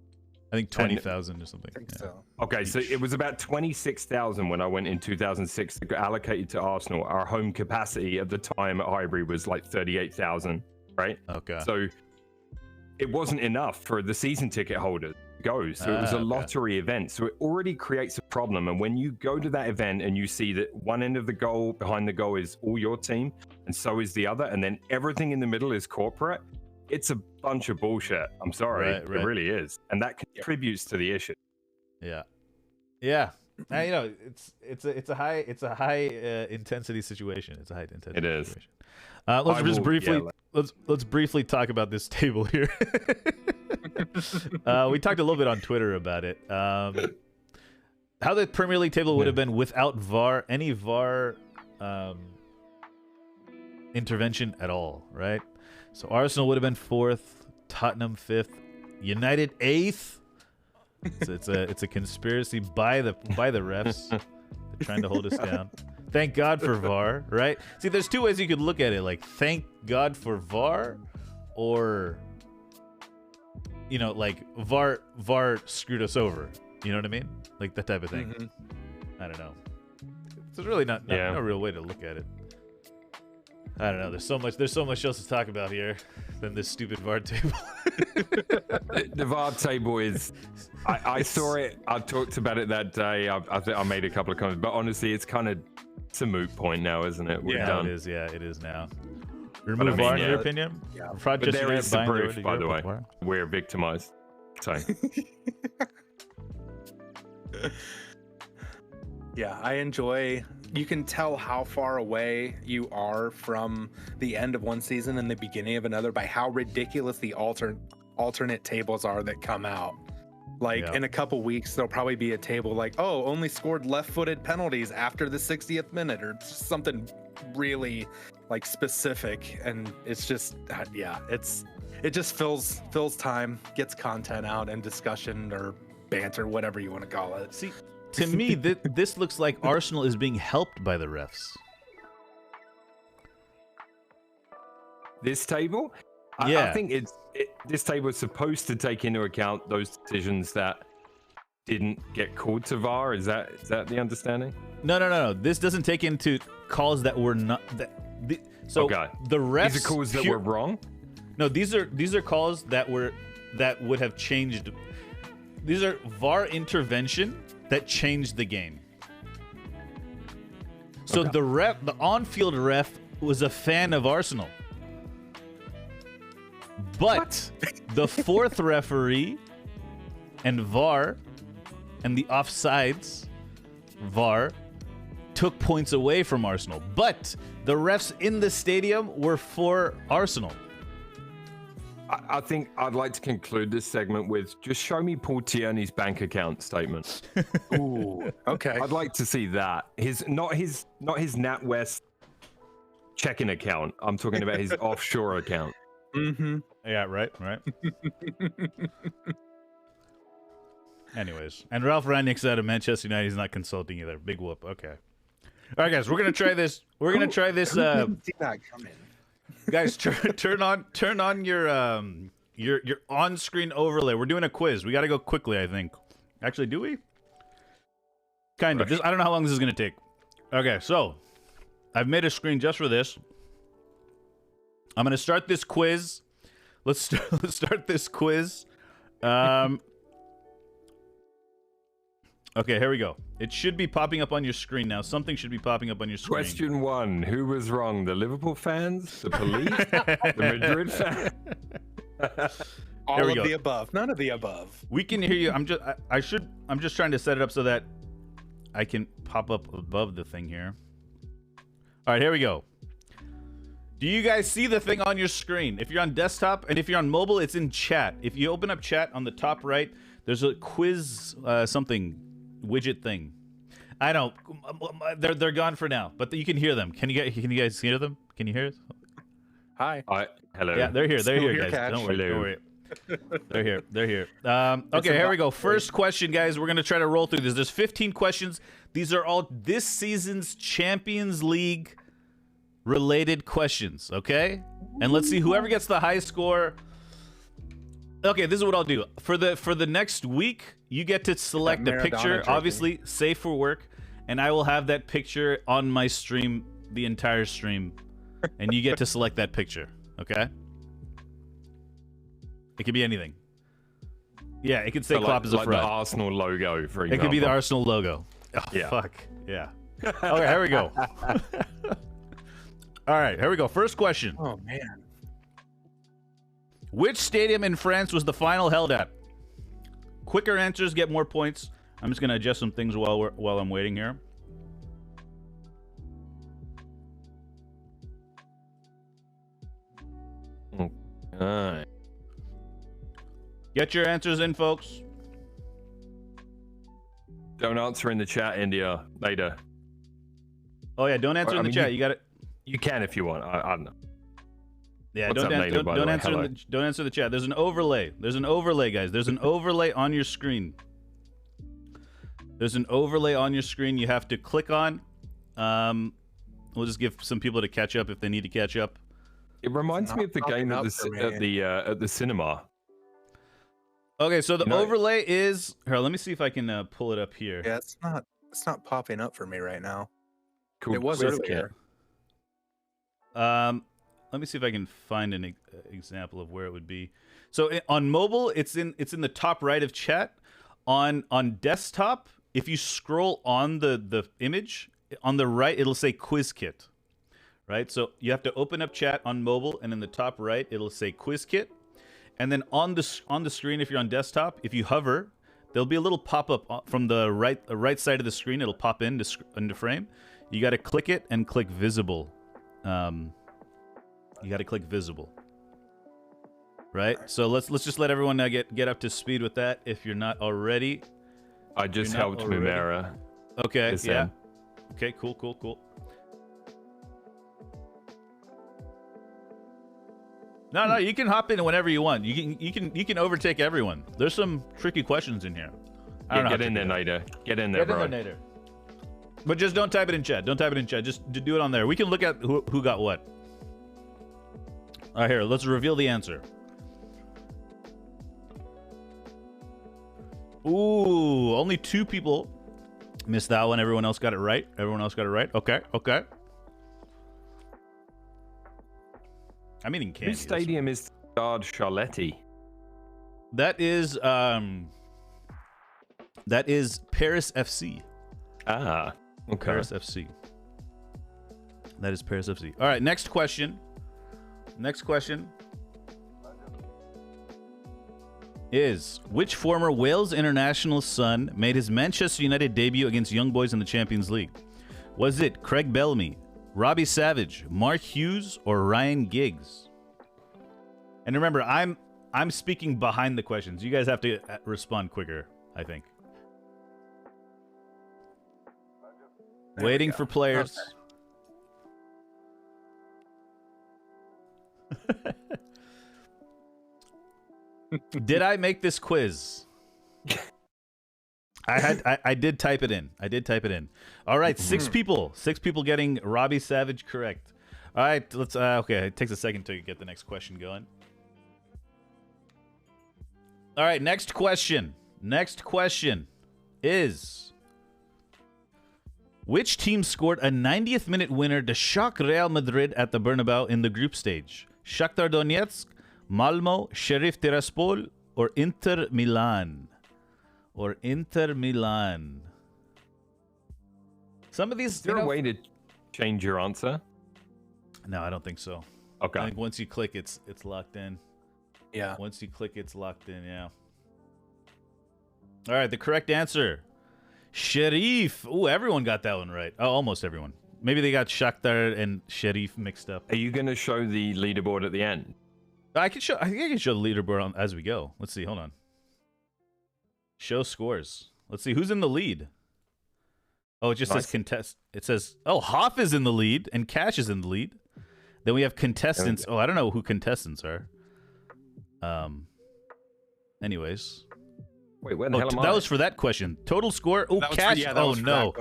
I think 20,000 or something. I think so. Okay, so it was about 26,000 when I went in 2006 that got allocated to Arsenal. Our home capacity at the time at Highbury was like 38,000, right? Okay. So it wasn't enough for the season ticket holders to go. So it was a lottery event. So it already creates a problem. And when you go to that event and you see that one end of the goal, behind the goal, is all your team, and so is the other, and then everything in the middle is corporate, it's a bunch of bullshit. I'm sorry. Right. It really is. And that contributes to the issue. Yeah. It's a high intensity situation. It's a high intensity situation. Let's briefly talk about this table here. We talked a little bit on Twitter about it. How the Premier League table would have been without VAR. Any VAR intervention at all, right? So Arsenal would have been 4th, Tottenham 5th, United 8th. So it's a conspiracy by the refs. They're trying to hold us down. Thank God for VAR, right? See, there's two ways you could look at it. Like, thank God for VAR, or like VAR screwed us over. You know what I mean? Like that type of thing. Mm-hmm. I don't know. So it's really not no real way to look at it. I don't know. There's so much else to talk about here than this stupid VAR table. The VAR table is. I saw it. I talked about it that day. I made a couple of comments, but honestly, it's a moot point now, isn't it? We're done. It is. Yeah, it is now. Remove VAR, in your opinion? Yeah. But there is the proof, by the way. We're victimized. So. Yeah, I enjoy. You can tell how far away you are from the end of one season and the beginning of another by how ridiculous the alternate tables are that come out. Like in a couple weeks, there'll probably be a table like, oh, only scored left-footed penalties after the 60th minute, or something really like specific. And it's just, it just fills time, gets content out, and discussion or banter, whatever you want to call it. See, to me, this looks like Arsenal is being helped by the refs. This table? I think this table is supposed to take into account those decisions that didn't get called to VAR. Is that the understanding? No. This doesn't take into calls that were not. The refs. These are calls that were wrong? No, these are calls that would have changed. These are VAR intervention that changed the game. So the on-field ref was a fan of Arsenal. But the fourth referee and VAR and the offsides VAR took points away from Arsenal. But the refs in the stadium were for Arsenal. I think I'd like to conclude this segment with just show me Paul Tierney's bank account statement. Ooh, okay. I'd like to see that. Not his NatWest checking account. I'm talking about his offshore account. Mm-hmm. Yeah, right. Anyways, and Ralph Rangnick's out of Manchester United. He's not consulting either. Big whoop. Okay. All right, guys, we're gonna try this. We're gonna try this. See that coming. Guys, turn on your on-screen overlay. We're doing a quiz. We got to go quickly, I think. Actually, do we? Kind of. I don't know how long this is gonna take. Okay, so I've made a screen just for this. I'm gonna start this quiz. Let's start this quiz. Okay, here we go. It should be popping up on your screen now. Something should be popping up on your screen. Question 1. Who was wrong? The Liverpool fans? The police? The Madrid fans? All of the above. None of the above. We can hear you. I'm just trying to set it up so that I can pop up above the thing here. All right, here we go. Do you guys see the thing on your screen? If you're on desktop and if you're on mobile, it's in chat. If you open up chat on the top right, there's a quiz something widget thing. I know they're gone for now, but you can hear them. Can you guys hear them? Can you hear us? Hi. Hello. Yeah, they're here. They're here, guys. Catch. Don't worry. They're here. Okay, here we go. First question, guys. We're gonna try to roll through this. There's 15 questions. These are all this season's Champions League related questions. Okay, and let's see whoever gets the high score. Okay, this is what I'll do. For the next week, you get to select a picture, obviously safe for work, and I will have that picture on my stream, the entire stream, and you get to select that picture, okay? It could be anything. Yeah, it could say Klopp as a fraud. Like the Arsenal logo, for example. It could be the Arsenal logo. Oh, yeah. Fuck. Yeah. Okay, here we go. All right, here we go. First question. Oh, man. Which stadium in France was the final held at? Quicker answers get more points. I'm just going to adjust some things while I'm waiting here. Okay. Get your answers in, folks. Don't answer in the chat, India. Later. Oh yeah, don't answer I in the mean, chat. You got it. You can if you want. I don't know. Yeah, What's up, Nader, by the don't way? answer. Hello. Don't answer the chat. There's an overlay. There's an overlay, guys. There's an overlay on your screen. There's an overlay on your screen. You have to click on. We'll just give some people to catch up if they need to catch up. It reminds me of the game popping at the cinema. Okay, so the You know- overlay is here. Let me see if I can pull it up here. Yeah, it's not popping up for me right now. Called It was Quiz earlier. Kit. Let me see if I can find an example of where it would be. So on mobile, it's in the top right of chat. On desktop, if you scroll on the image on the right, it'll say Quiz Kit. Right? So you have to open up chat on mobile, and in the top right, it'll say Quiz Kit. And then on the screen, if you're on desktop, if you hover, there'll be a little pop-up from the right side of the screen. It'll pop into frame. You got to click it and click visible. You got to click visible. Right? So let's just let everyone get up to speed with that if you're not already. I just helped Mumera. Okay, It's yeah. them. Okay, cool. No, you can hop in whenever you want. You can overtake everyone. There's some tricky questions in here. I don't know Get how in there, tricky Nader. Get in there, they are. bro. Get in there, Nader. But just don't type it in chat. Don't type it in chat. Just do it on there. We can look at who got what. All right, here. Let's reveal the answer. Ooh, only 2 people missed that one. Everyone else got it right. Okay. I'm eating candy. Whose stadium is Stade Charletti? That is Paris FC. Ah, okay. Paris FC. That is Paris FC. All right, next question. Is which former Wales international son made his Manchester United debut against Young Boys in the Champions League? Was it Craig Bellamy, Robbie Savage, Mark Hughes, or Ryan Giggs? And remember, I'm speaking behind the questions. You guys have to respond quicker, I think. Waiting for players. Did I make this quiz? I did type it in. All right, 6 people. 6 people getting Robbie Savage correct. All right, let's okay, it takes a second to get the next question going. All right, next question is which team scored a 90th minute winner to shock Real Madrid at the Bernabeu in the group stage? Shakhtar Donetsk, Malmo, Sheriff Tiraspol, or Inter Milan? Some of these. Is there a way to change your answer? No, I don't think so. Okay. I think once you click, it's locked in. Yeah. Once you click, it's locked in. Yeah. All right, the correct answer, Sheriff. Ooh, everyone got that one right. Oh, almost everyone. Maybe they got Shakhtar and Sheriff mixed up. Are you going to show the leaderboard at the end? I think I can show the leaderboard as we go. Let's see. Hold on. Show scores. Let's see who's in the lead. Oh, it just says contest. It says, oh, Hoff is in the lead and Cash is in the lead. Then we have contestants. Oh, I don't know who contestants are. Anyways. Wait, where the hell am I? That was for that question. Total score. Oh, Cash. Oh no.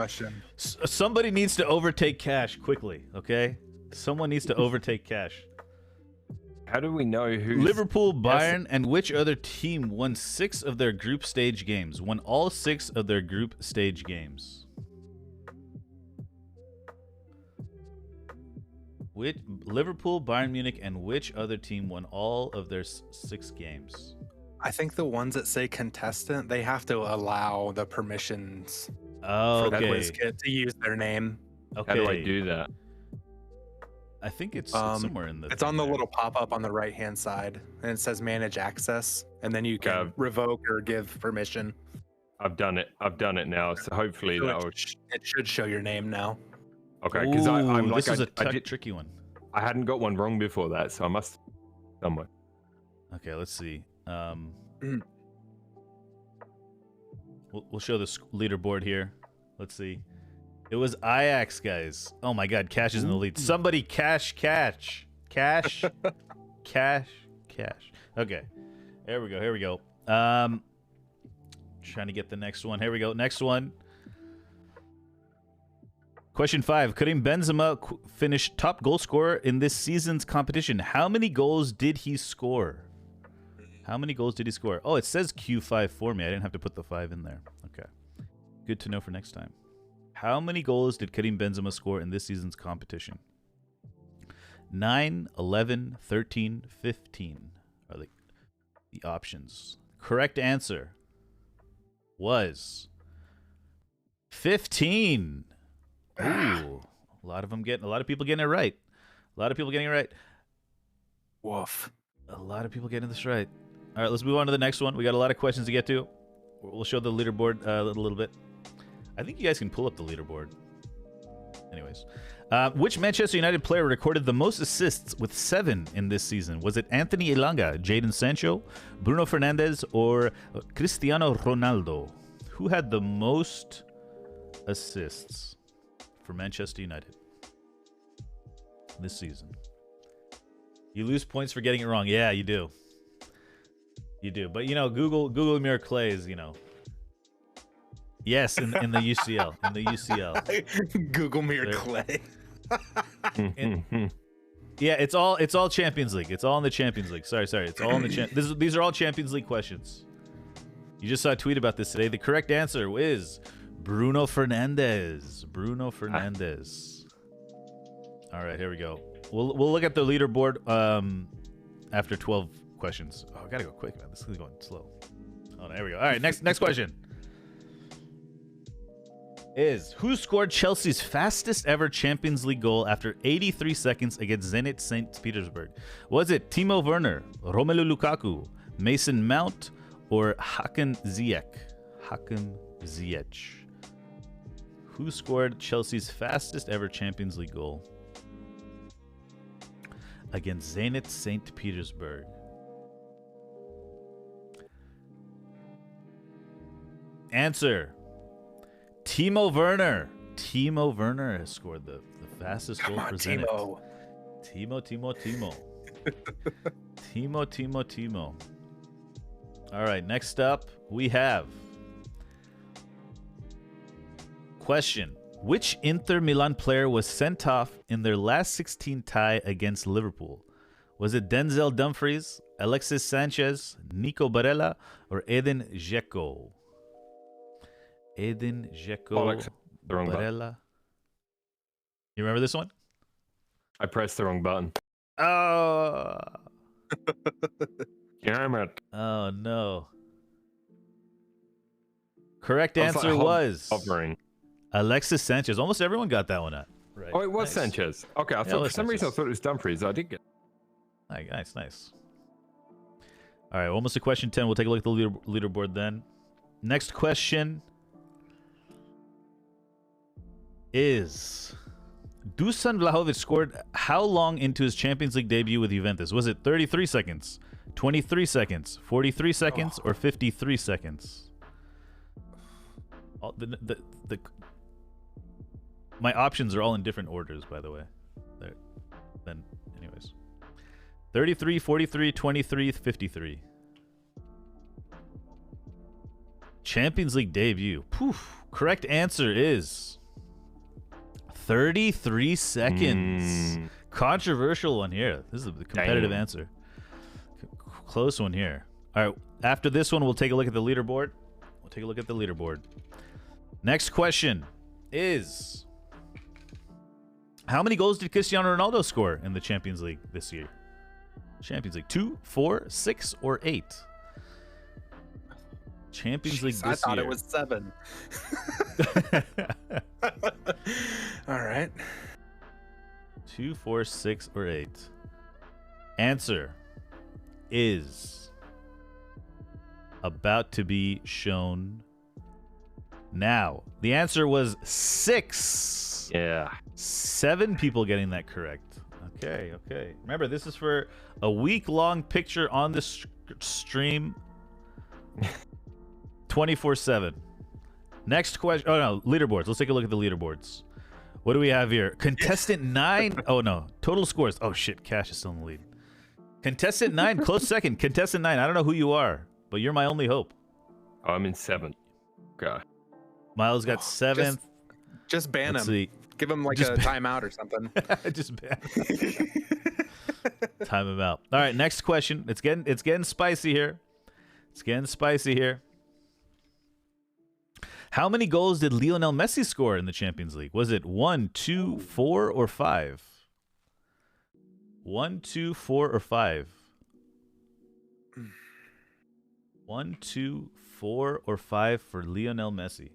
Somebody needs to overtake Cash quickly. Okay. Someone needs to overtake Cash. How do we know who? Liverpool, Bayern, and which other team won 6 of their group stage games? Won all 6 of their group stage games. Which Liverpool, Bayern Munich, and which other team won all of their 6 games? I think the ones that say contestant, they have to allow the permissions Oh, for that okay. quiz kit to use their name. Okay. How do I do that? I think it's somewhere in the. It's on the there. little pop-up on the right-hand side, and it says manage access, and then you can revoke or give permission. I've done it now, so hopefully So that will. it should show your name now. Okay, because I'm like, this is a I did, tricky one. I hadn't got one wrong before that, so I must somewhere. Okay, let's see. We'll show the leaderboard here. Let's see. It was Ajax, guys. Oh my God, Cash is in the lead. Somebody cash. Okay, here we go. Trying to get the next one. Here we go. Next one. Question 5. Karim Benzema finished top goal scorer in this season's competition. How many goals did he score? Oh, it says Q5 for me. I didn't have to put the 5 in there. Okay. Good to know for next time. How many goals did Karim Benzema score in this season's competition? 9, 11, 13, 15 are the options. Correct answer was 15. Ooh, a lot of people getting it right. Woof. A lot of people getting this right. All right, let's move on to the next one. We got a lot of questions to get to. We'll show the leaderboard a little bit. I think you guys can pull up the leaderboard. Anyways, which Manchester United player recorded the most assists with 7 in this season? Was it Anthony Elanga, Jadon Sancho, Bruno Fernandes, or Cristiano Ronaldo? Who had the most assists for Manchester United this season? You lose points for getting it wrong. Yeah, you do. But Google Mirror Clay is, yes, in the UCL. Google Mirror Clay. Yeah, it's all Champions League. It's all in the Champions League. Sorry. It's all in the these are all Champions League questions. You just saw a tweet about this today. The correct answer is Bruno Fernandes. All right, here we go. We'll look at the leaderboard after 12 questions. Oh, I gotta go quick, man. This is going slow. Oh, there we go. All right, next question is who scored Chelsea's fastest ever Champions League goal after 83 seconds against Zenit St. Petersburg? Was it Timo Werner, Romelu Lukaku, Mason Mount, or Hakan Ziyech? Who scored Chelsea's fastest ever Champions League goal against Zenit St. Petersburg? Answer: Timo Werner. Timo Werner has scored the fastest goal for Zenit. Timo. All right, next up we have question. Which Inter Milan player was sent off in their last 16 tie against Liverpool? Was it Denzel Dumfries, Alexis Sanchez, Nico Barella, or Edin Dzeko? Barella. You remember this one? I pressed the wrong button. Oh. Damn it. Oh, no. Correct answer was hovering. Alexis Sanchez. Almost everyone got that one up. Right. Oh, it was Sanchez. Okay, I thought for some reason I thought it was Dumfries. I did get. Nice. All right, almost to question 10. We'll take a look at the leaderboard then. Next question is Dusan Vlahovic scored how long into his Champions League debut with Juventus? Was it 33 seconds, 23 seconds, 43 seconds, or 53 seconds? My options are all in different orders, by the way. Then, anyways. 33, 43, 23, 53. Champions League debut. Poof. Correct answer is 33 seconds. Controversial one here. This is a competitive answer. Close one here. All right. After this one, we'll take a look at the leaderboard. Next question is how many goals did Cristiano Ronaldo score in the Champions League this year? Champions League 2, 4, 6, or 8? Champions League this year. I thought it was 7. All right. 2, 4, 6, or 8. Answer is about to be shown now. The answer was 6. Yeah. 7 people getting that correct. Okay. Remember, this is for a week-long picture on the stream 24/7. Next question. Oh no, leaderboards. Let's take a look at the leaderboards. What do we have here? Contestant 9. Oh no, total scores. Oh shit, Cash is still in the lead. Contestant 9, close second. Contestant 9. I don't know who you are, but you're my only hope. I'm in 7th. Okay. Miles got 7th. Just ban Let's him. see. Give him like Just a timeout or something. Just ban. Time him out. All right, next question. It's getting spicy here. It's getting spicy here. How many goals did Lionel Messi score in the Champions League? Was it 1, 2, 4, or 5? 1, 2, 4, or 5? 1, 2, 4, or 5 for Lionel Messi.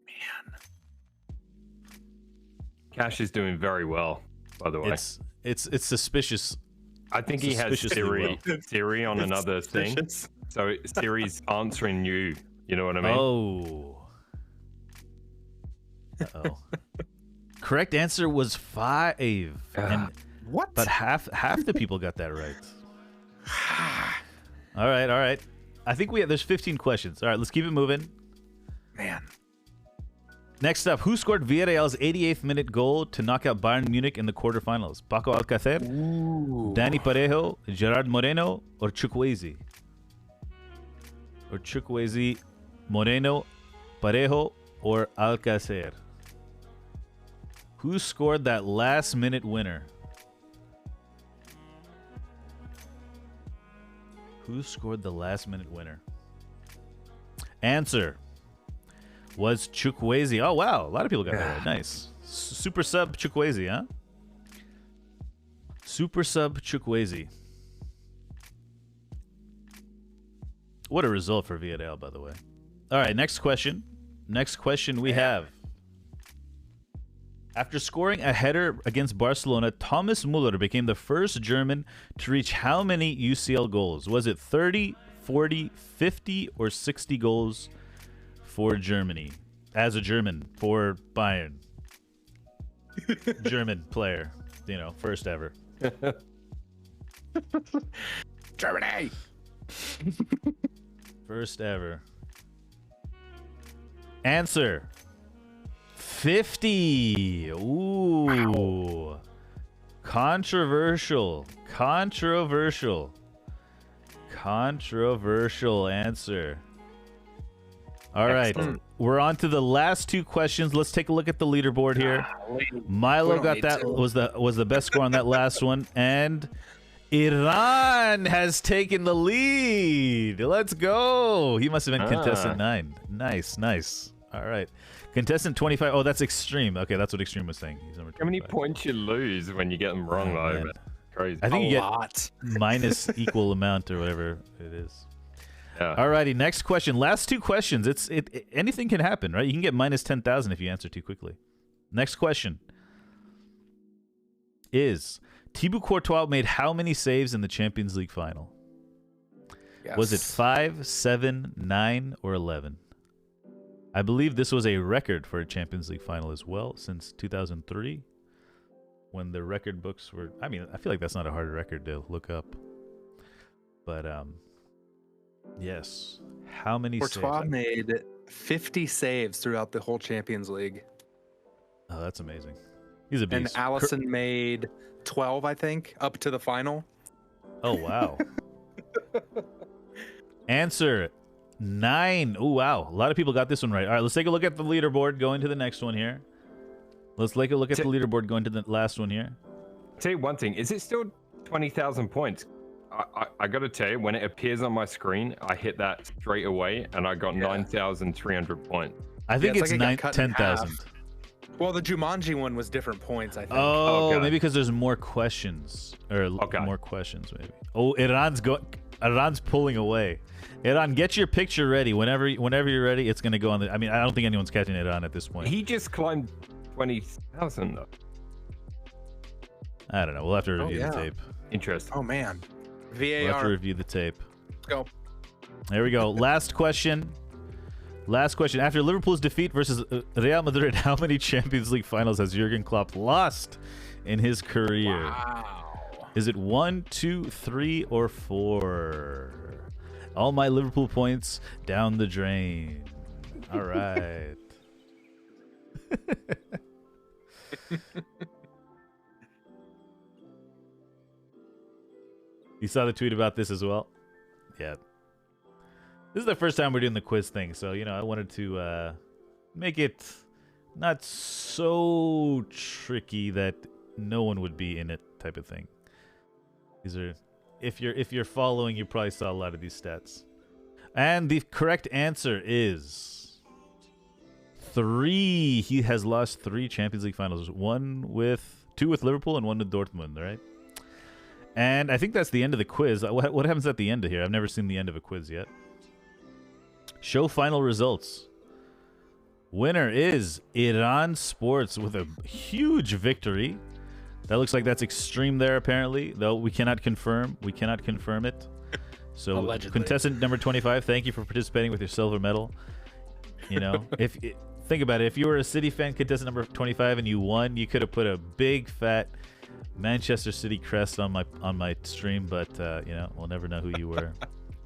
Man. Cash is doing very well, by the way. It's suspicious. I think he has Siri on another thing. So Siri's answering you. You know what I mean? Oh. Uh-oh. Correct answer was 5. And What? but half the people got that right. All right. I think there's 15 questions. All right, let's keep it moving. Man. Next up, who scored Villarreal's 88th minute goal to knock out Bayern Munich in the quarterfinals? Paco Alcacer, Dani Parejo, Gerard Moreno, or Chukwueze? Or Chukwueze, Moreno, Parejo, or Alcacer? Who scored that last minute winner? Who scored the last minute winner? Answer was Chukwueze. Oh, wow. A lot of people got that right. Nice. Super sub Chukwueze, huh? Super sub Chukwueze. What a result for Villarreal, by the way. All right, next question. Next question we have. After scoring a header against Barcelona, Thomas Müller became the first German to reach how many UCL goals? Was it 30, 40, 50, or 60 goals for Germany? As a German, for Bayern. German player. First ever. Germany! First ever. Answer. 50. Ooh. Wow. Controversial answer. All right. Excellent. We're on to the last 2 questions. Let's take a look at the leaderboard here. Milo got that was the best score on that last one, and Iran has taken the lead. Let's go. He must have been contestant 9. Nice. All right. Contestant 25. Oh, that's Extreme. Okay, that's what Extreme was saying. He's number 25. How many points you lose when you get them wrong, though? Man. Crazy. I think you get lot. minus equal amount or whatever it is. Yeah. Alrighty, next question. Last 2 questions. Anything can happen, right? You can get minus 10,000 if you answer too quickly. Next question is Thibaut Courtois made how many saves in the Champions League final? Yes. Was it 5, 7, 9, or 11? I believe this was a record for a Champions League final as well since 2003 when the record books were... I mean, I feel like that's not a hard record to look up. But, yes. How many Courtois saves? made 50 saves throughout the whole Champions League. Oh, that's amazing. He's a beast. And Allison made 12, I think, up to the final. Oh, wow. Answer 9. Oh, wow. A lot of people got this one right. All right, let's take a look at the leaderboard going to the next one here. Let's take a look at the leaderboard going to the last one here. Tell you one thing. Is it still 20,000 points? I got to tell you, when it appears on my screen, I hit that straight away, and I got 9,300 points. I think it's like 10,000. Well, the Jumanji one was different points, I think. Oh, okay. Maybe because there's more questions. Or more questions, maybe. Oh, Iran's pulling away. Iran, get your picture ready. Whenever you're ready, it's going to go on the... I mean, I don't think anyone's catching Iran at this point. He just climbed 20,000, though. I don't know. We'll have to review the tape. Interesting. Oh, man. VAR. We'll have to review the tape. Let's go. There we go. Last question. After Liverpool's defeat versus Real Madrid, how many Champions League finals has Jurgen Klopp lost in his career? Wow. Is it 1, 2, 3, or 4? All my Liverpool points down the drain. All right. You saw the tweet about this as well? Yeah. This is the first time we're doing the quiz thing, so, I wanted to make it not so tricky that no one would be in it type of thing. These are, if you're following, you probably saw a lot of these stats. And the correct answer is 3. He has lost 3 Champions League finals. 2 with Liverpool and 1 with Dortmund, right? And I think that's the end of the quiz. What happens at the end of here? I've never seen the end of a quiz yet. Show final results. Winner is Iran Sports with a huge victory. That looks like that's extreme there, apparently, though we cannot confirm. We cannot confirm it. So, Allegedly. Contestant number 25, thank you for participating with your silver medal. Think about it. If you were a City fan, contestant number 25, and you won, you could have put a big fat Manchester City crest on my stream, but we'll never know who you were.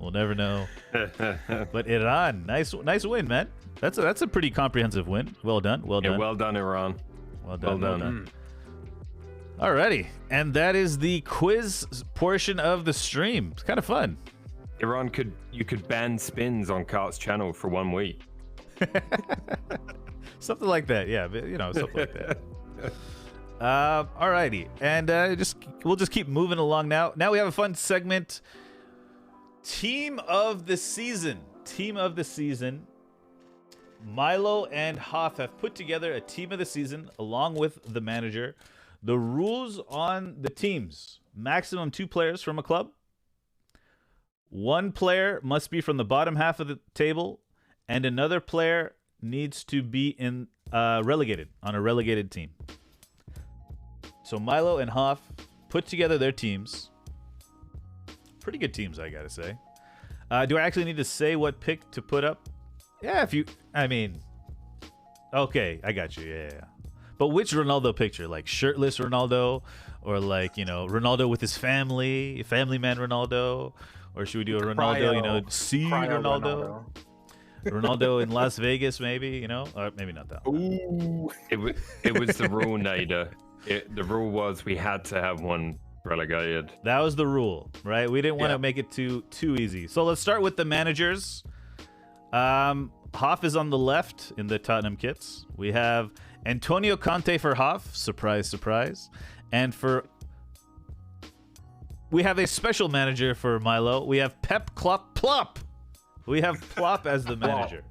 We'll never know. But Iran, nice win, man. That's a pretty comprehensive win. Well done. Well done. Yeah, well done, Iran. Well done. Alrighty, and that is the quiz portion of the stream. It's kind of fun. Iran, you could ban spins on Cart's channel for 1 week. Something like that, yeah. Something like that. Alrighty, and we'll just keep moving along now. Now we have a fun segment. Team of the season. Milo and Hoff have put together a team of the season along with the manager. The rules on the teams: maximum 2 players from a club. 1 player must be from the bottom half of the table, and another player needs to be on a relegated team. So Milo and Hoff put together their teams. Pretty good teams, I gotta say. Do I actually need to say what pick to put up? Yeah, okay, I got you. Yeah. But which Ronaldo picture? Like shirtless Ronaldo, or like Ronaldo with his family man Ronaldo, or should we do a Ronaldo? Ronaldo. Ronaldo in Las Vegas, maybe, or maybe not that. Ooh. It was the rule, Nader. The rule was we had to have one relegated. That was the rule, right? We didn't want to make it too easy. So let's start with the managers. Hoff is on the left in the Tottenham kits. We have Antonio Conte for Hoff. Surprise, surprise. And we have a special manager for Milo. We have Pep Plop. We have Plop as the manager.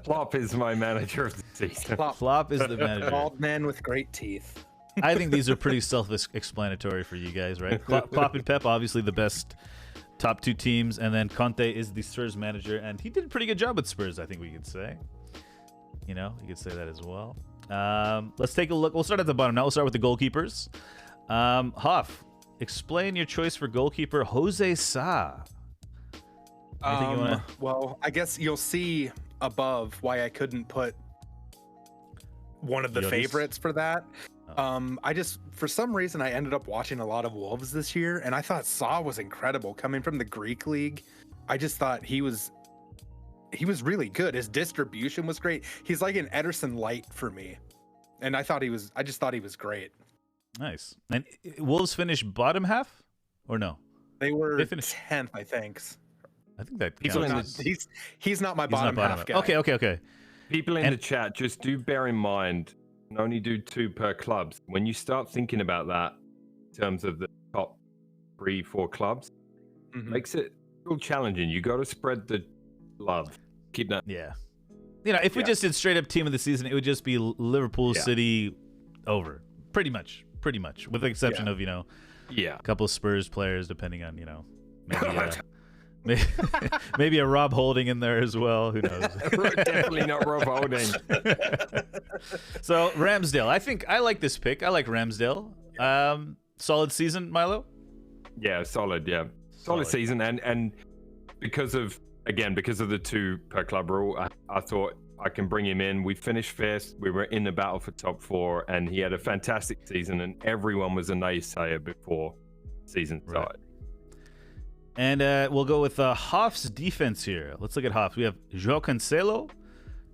Plop is my manager of the season. Plop is the manager. Bald man with great teeth. I think these are pretty self-explanatory for you guys, right? Plop and Pep, obviously the best top 2 teams, and then Conte is the Spurs manager, and he did a pretty good job with Spurs, I think we could say. You could say that as well. Let's take a look. We'll start at the bottom now. We'll start with the goalkeepers. Hoff, explain your choice for goalkeeper, Jose Sa. Well, I guess you'll see above why I couldn't put one of the favorites for that. For some reason, I ended up watching a lot of Wolves this year, and I thought Sa was incredible. Coming from the Greek league, I just thought he was really good. His distribution was great. He's like an Ederson light for me, and I just thought he was great. Nice. And Wolves finished bottom half, or no? They finished 10th, I think. I think that counts. He's not my bottom half guy. Okay. People in the chat, just do bear in mind, you can only do 2 per clubs. When you start thinking about that in terms of the top 3-4 clubs, makes it real challenging. You got to spread the love. Keep that. Yeah. If we just did straight up team of the season, it would just be Liverpool, City, over. Pretty much. With the exception of, a couple of Spurs players, depending on, maybe a Rob Holding in there as well. Who knows? Definitely not Rob Holding. So Ramsdale, I like this pick. I like Ramsdale. Solid season, Milo. Yeah, solid. Yeah, solid season, and because of the 2 per club rule, I thought I can bring him in. We finished first. We were in the battle for top 4, and he had a fantastic season. And everyone was a naysayer before season started. And we'll go with Hoff's defense here. Let's look at Hoff. We have João Cancelo,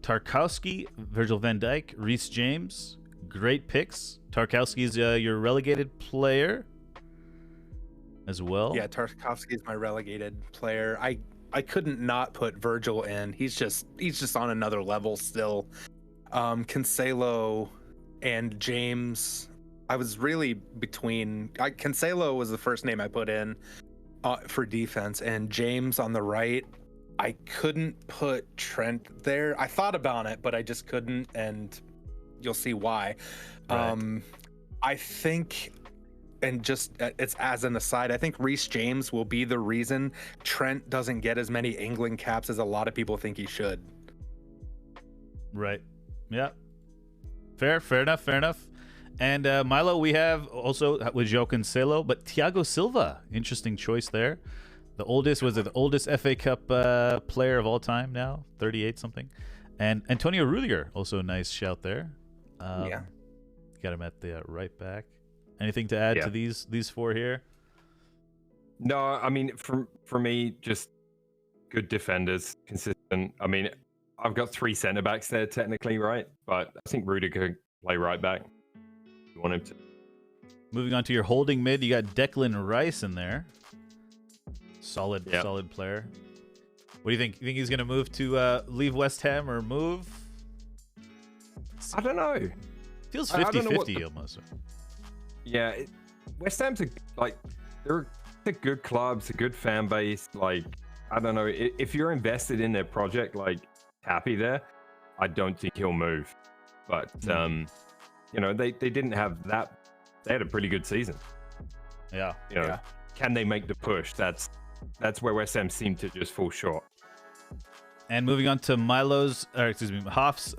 Tarkowski, Virgil van Dijk, Reece James. Great picks. Tarkowski is your relegated player as well. Yeah, Tarkowski is my relegated player. I couldn't not put Virgil in. He's just on another level still. Cancelo and James. I was really between. Cancelo was the first name I put in for defense, and James on the right. I couldn't put Trent there. I thought about it, but I just couldn't, and you'll see why. Right. I think, and just it's as an aside, I think Reece James will be the reason Trent doesn't get as many England caps as a lot of people think he should. Right. Yeah. Fair enough. And Milo, we have also with João Cancelo, but Thiago Silva, interesting choice there. The oldest FA Cup player of all time now, 38 something. And Antonio Rudiger, also a nice shout there. Yeah. Got him at the right back. Anything to add to these four here? No, I mean, for me, just good defenders, consistent. I mean, I've got 3 centre backs there technically, right? But I think Rudiger could play right back. If you want him to. Moving on to your holding mid, you got Declan Rice in there. Solid player. What do you think? You think he's going to move to leave West Ham or move? I don't know. Feels 50-50 almost. Yeah, West Ham's they're a good club, it's a good fan base. Like, I don't know, if you're invested in their project, like happy there, I don't think he'll move. But you know, they didn't have that. They had a pretty good season. Yeah. You know, can they make the push? That's where West Ham seemed to just fall short. And moving on to Hoff's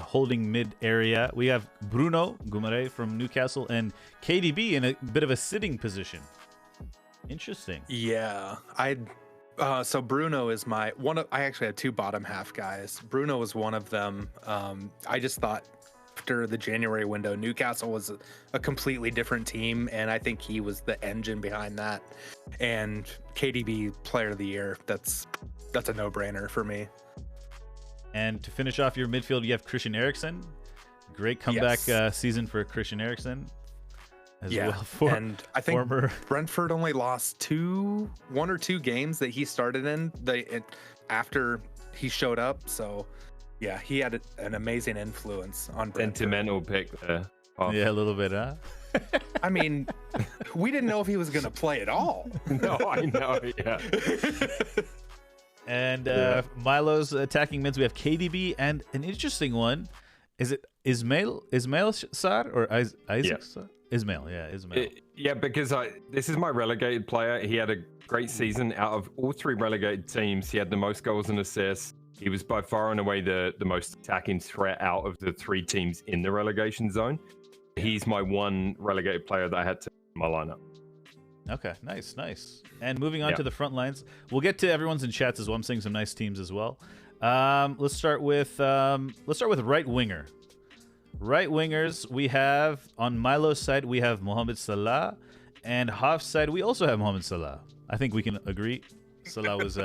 holding mid area, we have Bruno Guimaraes from Newcastle and KDB in a bit of a sitting position. Interesting. Yeah, so Bruno is my one of. I actually had 2 bottom half guys. Bruno was one of them. I just thought after the January window, Newcastle was a completely different team, and I think he was the engine behind that. And KDB Player of the Year. That's a no-brainer for me. And to finish off your midfield, you have Christian Eriksen. Great comeback season for Christian Eriksen. And I think Brentford only lost 1 or 2 games that he started in after he showed up. So, yeah, he had an amazing influence on Brentford. Sentimental pick there. Oh. Yeah, a little bit, huh? I mean, we didn't know if he was going to play at all. No, I know, yeah. And Milo's attacking mids, we have KDB and an interesting one. Is it Ismail Sarr or Isaac Sarr? Ismail. Yeah, because this is my relegated player. He had a great season. Out of all 3 relegated teams, he had the most goals and assists. He was by far and away the most attacking threat out of the 3 teams in the relegation zone. He's my one relegated player that I had to in my lineup. Okay, nice. And moving on to the front lines, we'll get to everyone's in chats as well. I'm seeing some nice teams as well. Let's start with right winger. Right wingers, we have on Milo's side we have Mohamed Salah, and Hoff's side we also have Mohamed Salah. I think we can agree. Salah was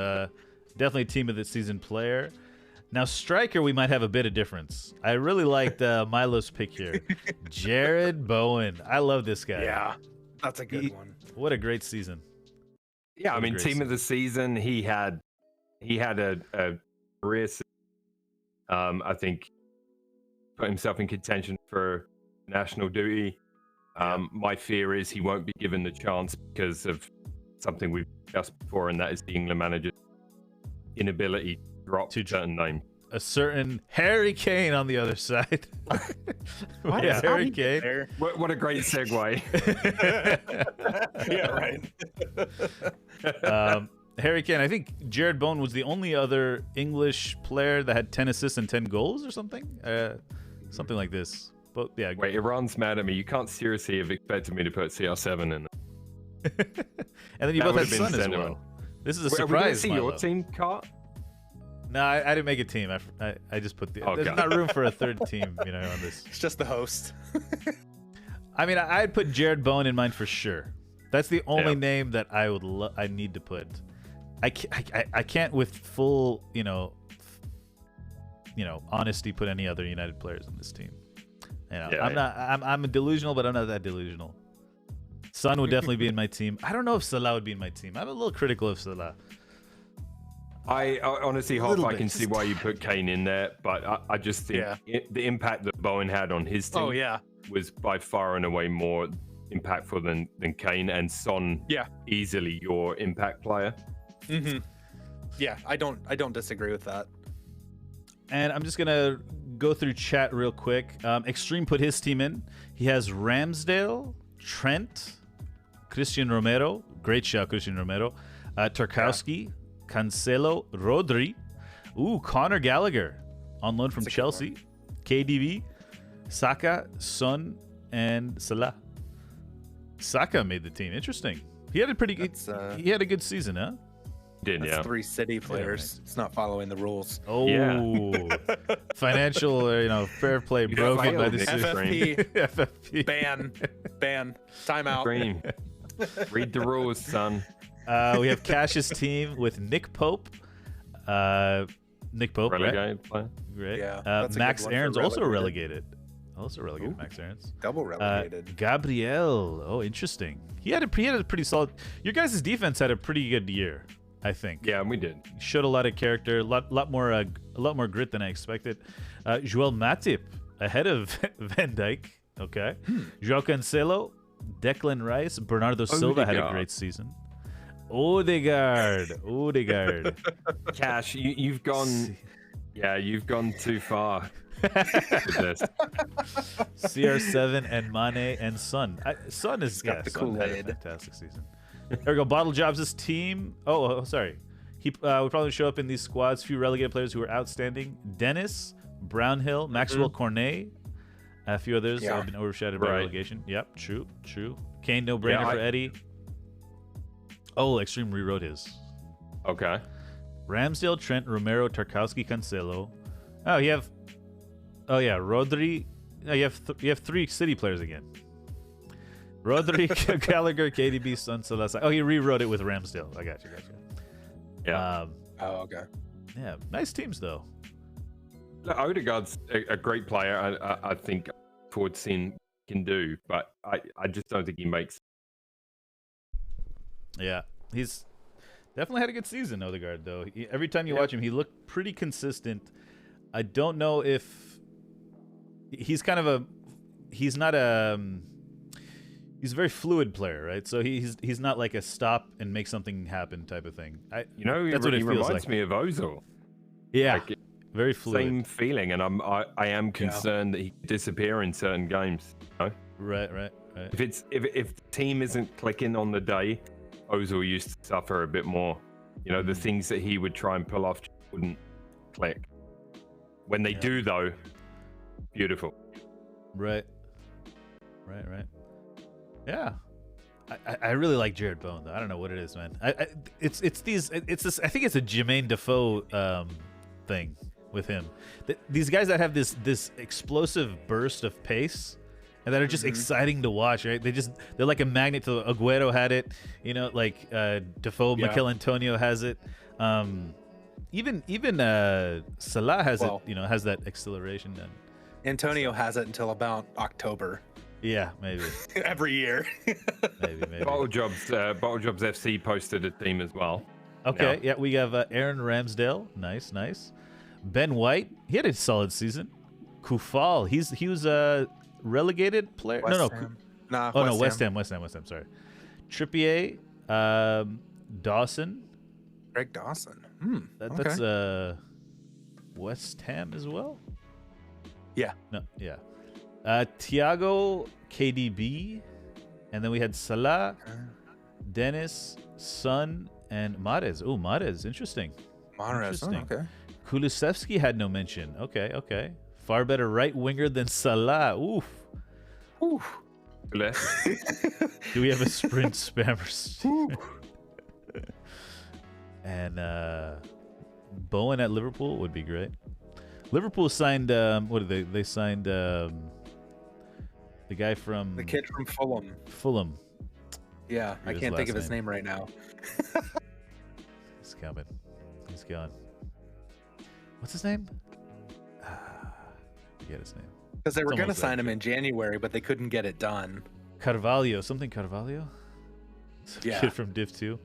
definitely team of the season player. Now striker, we might have a bit of difference. I really liked Milo's pick here, Jared Bowen. I love this guy. Yeah, that's a good one. What a great season. Yeah, I mean, team of the season. He had a career. I think put himself in contention for national duty. My fear is he won't be given the chance because of something we've discussed before, and that is the England manager's inability to drop certain names. A certain Harry Kane on the other side. Yeah, Harry Kane. What a great segue. Yeah, right. Harry Kane. I think Jared Bowen was the only other English player that had 10 assists and 10 goals or something. Something like this. But yeah. Wait, Iran's mad at me. You can't seriously have expected me to put CR7 in. And then you both had Son as well. This is a surprise. Are we going to see your team, Cart? No, I didn't make a team. I just put there's not room for a third team, on this. It's just the host. I mean, I'd put Jared Bowen in mind for sure. That's the only name that I need to put. I can't with full, honesty put any other United players on this team. Yeah, I'm delusional, but I'm not that delusional. Son would definitely be in my team. I don't know if Salah would be in my team. I'm a little critical of Salah. I honestly, Hoff, I can see why you put Kane in there, but I just think the impact that Bowen had on his team was by far and away more impactful than Kane, and Son easily your impact player. Yeah, I don't disagree with that. And I'm just gonna go through chat real quick. Extreme put his team in. He has Ramsdale, Trent, Christian Romero, great shout, Christian Romero, Tarkowski, Cancelo, Rodri, Conor Gallagher on loan from Chelsea, KDB, Saka, Son, and Salah. Saka made the team. Interesting. He had a pretty good. He had a good season, huh? That's 3 City players. It's not following the rules. Oh, financial, fair play broken by the FFP. Ban. Timeout. Read the rules, son. We have Cash's team with Nick Pope. Relegated player. Great. Yeah, Max Aarons also relegated. Max Aarons. Double relegated. Gabriel. Oh, interesting. He had a pretty solid. Your guys' defense had a pretty good year, I think. Yeah, we did. Showed a lot of character, a lot more grit than I expected. Joel Matip ahead of Van Dijk. Okay. João Cancelo, Declan Rice, Bernardo Silva had a great season. Odegaard. Cash, you've gone too far. CR7 and Mane and Son. Son is got the Kool-Aid. Fantastic season. There we go. Bottle Jobs' team. Oh, sorry. He would probably show up in these squads. Few relegated players who were outstanding. Dennis, Brownhill, Maxwell Cornet. A few others have been overshadowed by relegation. Yep, true. Kane, no brainer for Eddie. Oh, Extreme rewrote his. Okay. Ramsdale, Trent, Romero, Tarkowski, Cancelo. Rodri. No, you have 3 City players again. Rodri, Gallagher, KDB, Son, Salah. Oh, he rewrote it with Ramsdale. I got you. Yeah. Okay. Yeah, nice teams though. Odegaard's a great player. I think forward scene can do, but I just don't think he makes. Yeah, he's definitely had a good season, Odegaard, though. Every time you watch him, he looked pretty consistent. I don't know if he's he's a very fluid player, right? So he's not like a stop and make something happen type of thing. He reminds me of Ozil. Yeah, very fluid. Same feeling, and I am concerned that he could disappear in certain games. You know? Right. If the team isn't clicking on the day, Ozil used to suffer a bit more. The things that he would try and pull off wouldn't click. When they do, though, beautiful. Right. Yeah. I really like Jared Bowen, though. I don't know what it is, man. I think it's a Jermaine Defoe thing with him. These guys that have this explosive burst of pace and that are just exciting to watch, right? They're like a magnet to Aguero had it, like Defoe, Mikel Antonio has it. Even Salah has it, has that acceleration. And Antonio has it until about October. Yeah, maybe. Every year. maybe. Bottle Jobs FC posted a team as well. Okay, yeah, we have Aaron Ramsdale. Nice. Ben White, he had a solid season. Kufal, he was a relegated player. West Ham. Sorry. Trippier, Dawson. Greg Dawson. That's West Ham as well. Yeah. No. Yeah. Thiago, KDB, and then we had Salah, Dennis, Son, and Mahrez. Oh, Mahrez, interesting. Okay. Kulusevski had no mention. Okay. Far better right winger than Salah. Oof. Do we have a sprint spammer? And Bowen at Liverpool would be great. Liverpool signed what did they signed the guy from the kid from Fulham. Yeah, I can't think of his name right now. He's coming. He's gone. What's his name? forget his name. Because they were It's going to almost sign that him in January, but they couldn't get it done. Carvalho, something Carvalho? Some Yeah. kid from Div 2.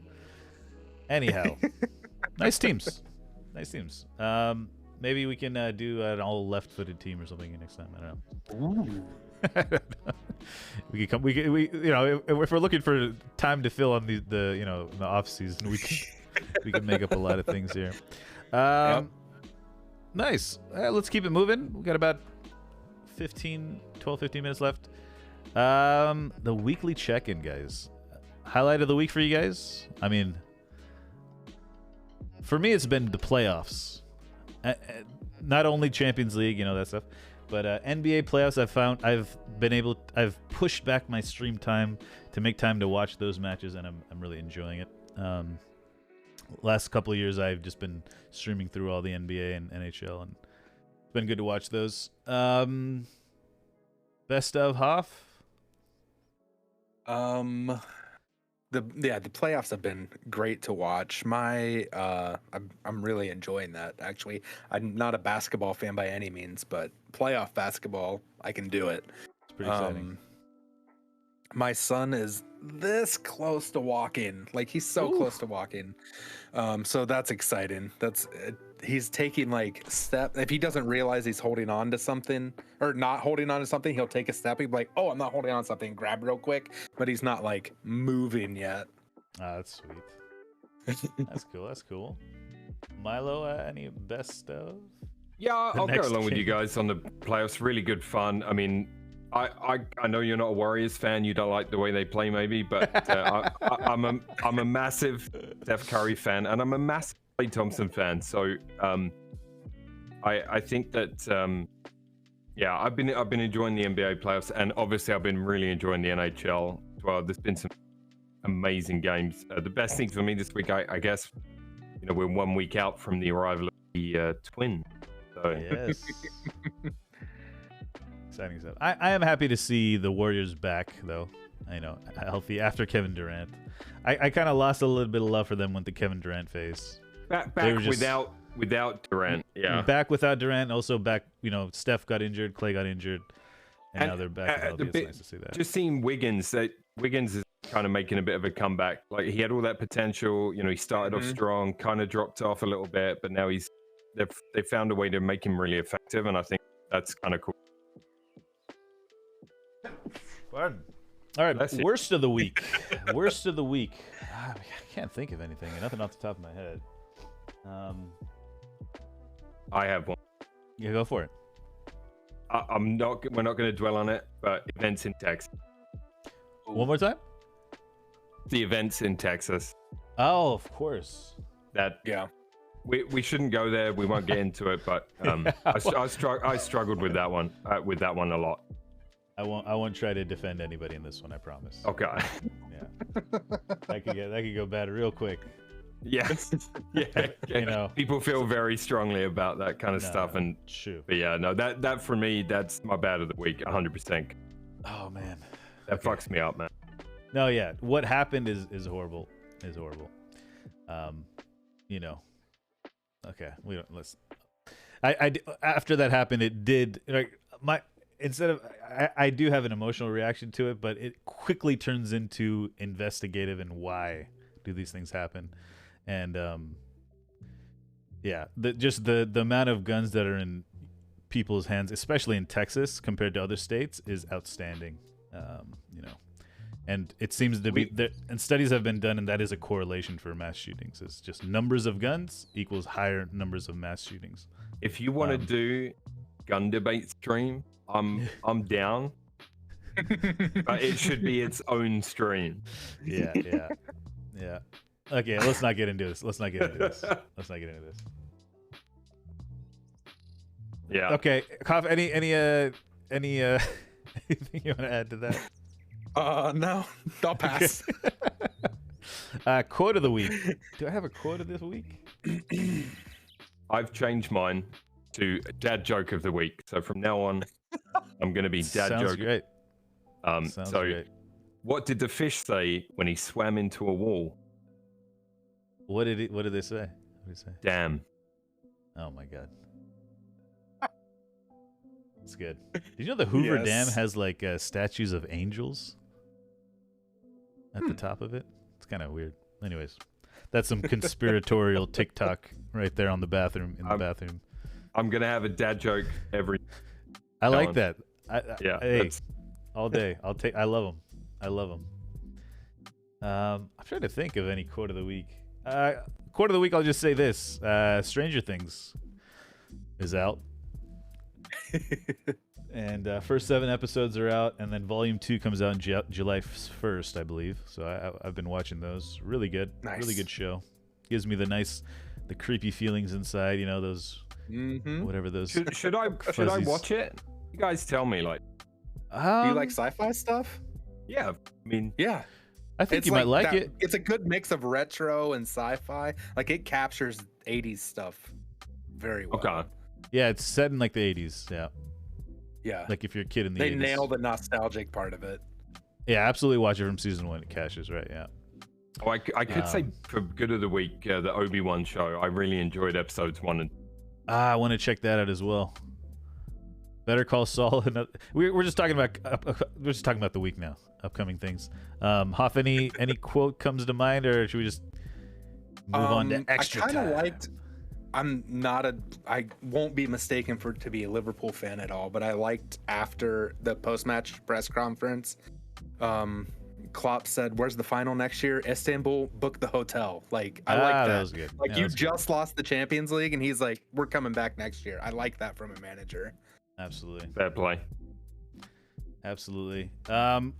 Anyhow, nice teams. Nice teams. Maybe we can do an all left-footed team or something next time. I don't know. Ooh. We could come. We you know, if we're looking for time to fill on the you know, the off season, we can make up a lot of things here. Yep. Nice. Let's keep it moving. We got about 12, 15 minutes left. The weekly check-in, guys. Highlight of the week for you guys. I mean, for me, it's been the playoffs. Not only Champions League, you know, that stuff, but NBA playoffs. I've pushed back my stream time to make time to watch those matches, and I'm really enjoying it. Last couple of years, I've just been streaming through all the NBA and NHL, and it's been good to watch those. Best of Hoff. The playoffs have been great to watch. I'm really enjoying that, actually. I'm not a basketball fan by any means, but playoff basketball, I can do it. It's pretty exciting. My son is this close to walking. Like, he's so close to walking. So that's exciting. He's taking like step. If he doesn't realize he's holding on to something or not holding on to something, he'll take a step. He'll be like, "Oh, I'm not holding on to something." Grab real quick, but he's not like moving yet. That's sweet. That's cool. That's cool. Milo, any best of? Yeah, I'll go along with you game? guys on the playoffs. Really good fun. I mean, I know you're not a Warriors fan. You don't like the way they play, maybe, but I'm a massive Steph Curry fan, and I'm a massive Klay Thompson fan. So I think that yeah, I've been enjoying the NBA playoffs, and obviously I've been really enjoying the NHL as well. There's been some amazing games. The best thing for me this week, I guess, you know, we're 1 week out from the arrival of the Twins. So Yes. Exciting stuff. I am happy to see the Warriors back, though. I know, healthy after Kevin Durant. I kind of lost a little bit of love for them with the Kevin Durant phase. back just- without Durant. Yeah. Back without Durant, also back, you know, Steph got injured, Clay got injured, and now they're back. Healthy. It's nice to see that. Just seeing Wiggins is kind of making a bit of a comeback. Like, he had all that potential. You know, he started off strong, kind of dropped off a little bit, but now they found a way to make him really effective, and I think that's kind of cool. Fun. All right, Bless you. worst of the week. Worst of the week. I can't think of anything. Nothing off the top of my head. I have one. Yeah, go for it. We're not going to dwell on it, but events in Texas. One more time. The events in Texas. Oh, of course. That Yeah. we shouldn't go there. We won't get into it, but I struggled with that one. A lot. I won't try to defend anybody in this one. I promise. Okay. Yeah. that could go bad real quick. Yeah. Yeah. You know. People feel very strongly about that kind of stuff, and Shoot. but yeah, no, that for me, that's my bad of the week, 100%. Oh man. That fucks me up, man. No, yeah. What happened is horrible. Is horrible. You know. Okay. We don't. Let's. After that happened, it did like I do have an emotional reaction to it, but it quickly turns into investigative and why do these things happen, and yeah, the amount of guns that are in people's hands, especially in Texas compared to other states, is outstanding. You know, and it seems to be there, and studies have been done, and that is a correlation for mass shootings. It's just numbers of guns equals higher numbers of mass shootings. If you want to do gun debate stream, I'm down. But it should be its own stream. Yeah. Okay, let's not get into this. Yeah. Okay, Koff, any anything you want to add to that? No, I'll pass. Quote of the week. Do I have a quote of this week? I've changed mine to dad joke of the week. So from now on, I'm going to be dad Sounds joke. great. So great. what did the fish say when he swam into a wall? What did they say? What did he say? Damn. Oh my god. It's good. Did you know the Hoover Yes. Dam has like statues of angels at the top of it? It's kind of weird. Anyways, that's some conspiratorial TikTok right there on the bathroom in the bathroom. I'm gonna have a dad joke every. I like that. Yeah, Hey, that's- all day. I love them. I love them. I'm trying to think of any quote of the week. Quote of the week. I'll just say this: Stranger Things is out, and first 7 episodes are out, and then Volume 2 comes out on July 1st, I believe. So I've been watching those. Really good. Nice. Really good show. Gives me the creepy feelings inside. You know those. Mm-hmm. Whatever those. should I fuzzies. watch it? You guys tell me. Like, Do you like sci-fi stuff? yeah, I mean, Yeah. I think you might like it. It's a good mix of retro and sci-fi. Like it captures 80s stuff very well. okay. Yeah, it's set in like the 80s. Yeah, Yeah. like if you're a kid in the They 80s. nail the nostalgic part of it. Yeah, absolutely. Watch it from season 1. It cashes, right? Yeah. Oh, I could say for good of the week, the Obi-Wan show. I really enjoyed episodes 1 and. I want to check that out as well. Better Call Saul. We're just talking about the week now. Upcoming things. Hoff, any quote comes to mind, or should we just move on to extra I kind time? of liked. I won't be mistaken to be a Liverpool fan at all, but I liked after the post-match press conference. Klopp said, "Where's the final next year? Istanbul. Book the hotel." Like I like that. That was good. Like Yeah, you that's just lost the Champions League, and he's like, "We're coming back next year." I like that from a manager. good. Absolutely. Fair play. Absolutely.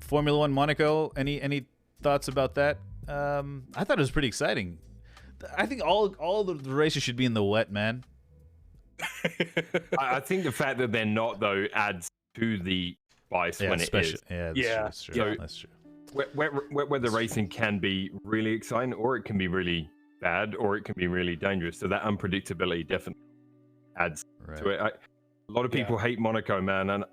Formula One Monaco. Any thoughts about that? I thought it was pretty exciting. I think all the races should be in the wet, man. I think the fact that they're not though adds to the spice when it is. Yeah, that's true. So- That's true. Wet weather racing can be really exciting, or it can be really bad, or it can be really dangerous. So that unpredictability definitely adds Right. to it. A lot of people hate Monaco, man, and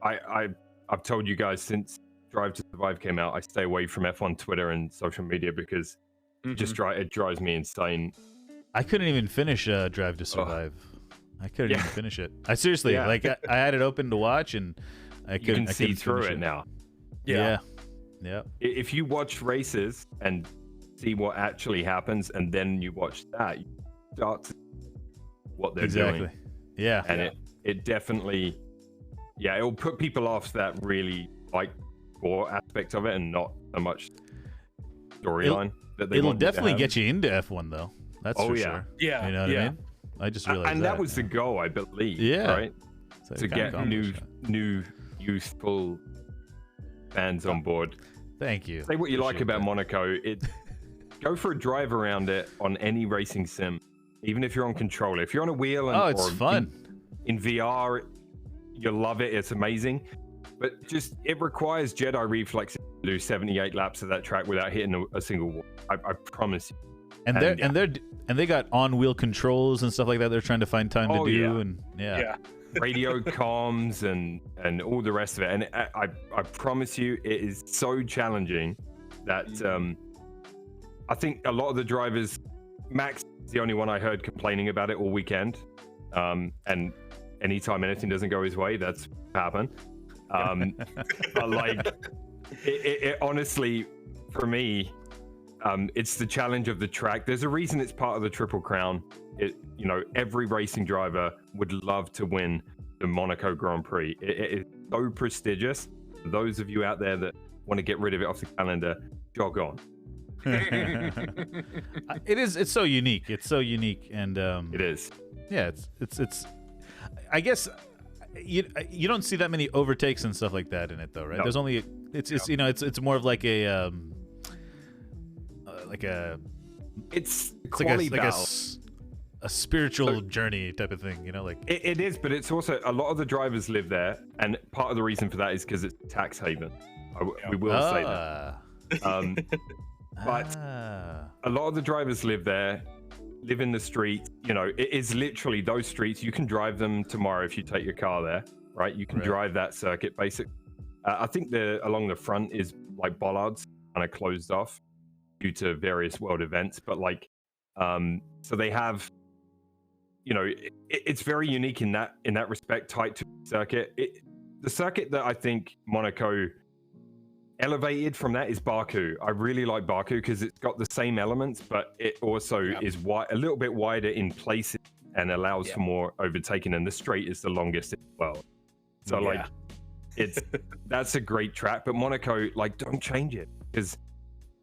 I've told you guys since Drive to Survive came out, I stay away from F1 Twitter and social media because it drives me insane. I couldn't even finish Drive to Survive. I couldn't Yeah. even finish it. I seriously, Yeah. like, I had it open to watch, and I You couldn't. can I see couldn't through finish it now. Yeah. If you watch races and see what actually happens, and then you watch that, you start to see what they're Exactly. doing. Yeah. And it definitely, it'll put people off that really like sport aspect of it, and not so much storyline that they It'll want you to definitely have. get you into F1 though. That's Oh, for yeah. sure. Yeah, You know what I mean? I just realized and that was the goal, I believe. Yeah. Right. So To it kinda get accomplished that. new youthful fans on board. Thank you. Say what you like Appreciate about that. Monaco. Go for a drive around it on any racing sim, even if you're on controller. If you're on a wheel and It's or fun. in VR, you'll love it. It's amazing. But it requires Jedi reflexes to do 78 laps of that track without hitting a single wall. I promise you. And they got on-wheel controls and stuff like that. They're trying to find time to do, yeah. and Yeah. Radio comms and all the rest of it. And I promise you, it is so challenging that I think a lot of the drivers, Max is the only one I heard complaining about it all weekend. And anytime anything doesn't go his way, that's happened. But like, it honestly, for me, it's the challenge of the track. There's a reason it's part of the Triple Crown. Every racing driver would love to win the Monaco Grand Prix. It is so prestigious. For those of you out there that want to get rid of it off the calendar, jog on. it's so unique. It's so unique, and It is. yeah, it's. I guess you don't see that many overtakes and stuff like that in it, though, right? No. There's only it's more of like a It's it's quality like battle. a spiritual journey type of thing, like It is, but it's also a lot of the drivers live there, and part of the reason for that is because it's a tax haven. We will say that. But a lot of the drivers live there, live in the streets. It is literally those streets. You can drive them tomorrow if you take your car there, right? You can Right. drive that circuit. I think along the front is like bollards, kind of closed off due to various world events. But so they have it's very unique in that respect, tight to the circuit. The circuit that I think Monaco elevated from that is Baku. I really like Baku because it's got the same elements, but it also is a little bit wider in places and allows for more overtaking, and the straight is the longest as well. So like that's a great track, but Monaco, like, don't change it, because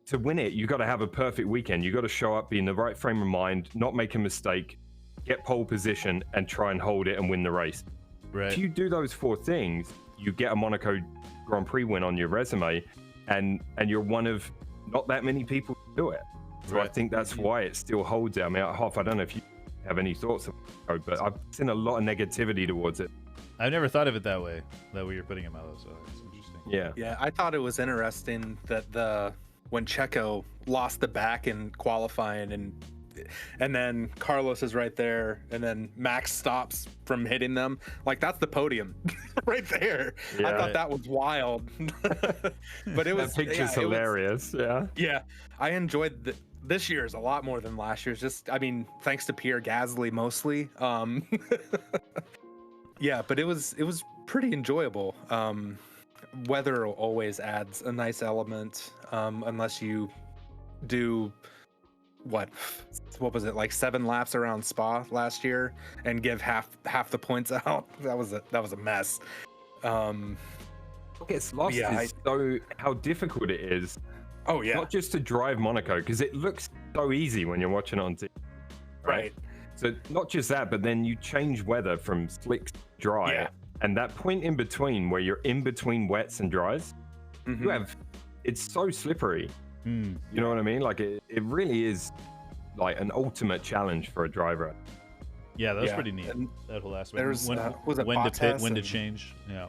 to win it you got to have a perfect weekend. You got to show up, be in the right frame of mind, not make a mistake, get pole position, and try and hold it and win the race. If you do those 4 things, you get a Monaco Grand Prix win on your resume, and you're one of not that many people who do it. So I think that's why it still holds it. I mean, Hoff, I don't know if you have any thoughts on it, but I've seen a lot of negativity towards it. I've never thought of it that way you're putting it, Milo, so it's interesting. Yeah, I thought it was interesting that when Checo lost the back in qualifying, and then Carlos is right there, and then Max stops from hitting them. Like, that's the podium right there. I thought that was wild. But it was, that picture's hilarious. Yeah, I enjoyed this year's a lot more than last year's. Just, I mean, thanks to Pierre Gasly mostly. Yeah, but it was pretty enjoyable. Weather always adds a nice element, unless you do what was it, like 7 laps around Spa last year and give half the points out. That was a mess. What gets lost is how difficult it is. Oh yeah, not just to drive Monaco, because it looks so easy when you're watching it on TV. Right. So not just that, but then you change weather from slick to dry, and that point in between where you're in between wets and dries, it's so slippery. You know what I mean? Like it really is like an ultimate challenge for a driver. Yeah, that was pretty neat. That whole aspect. There's when to pit, when to change. Yeah.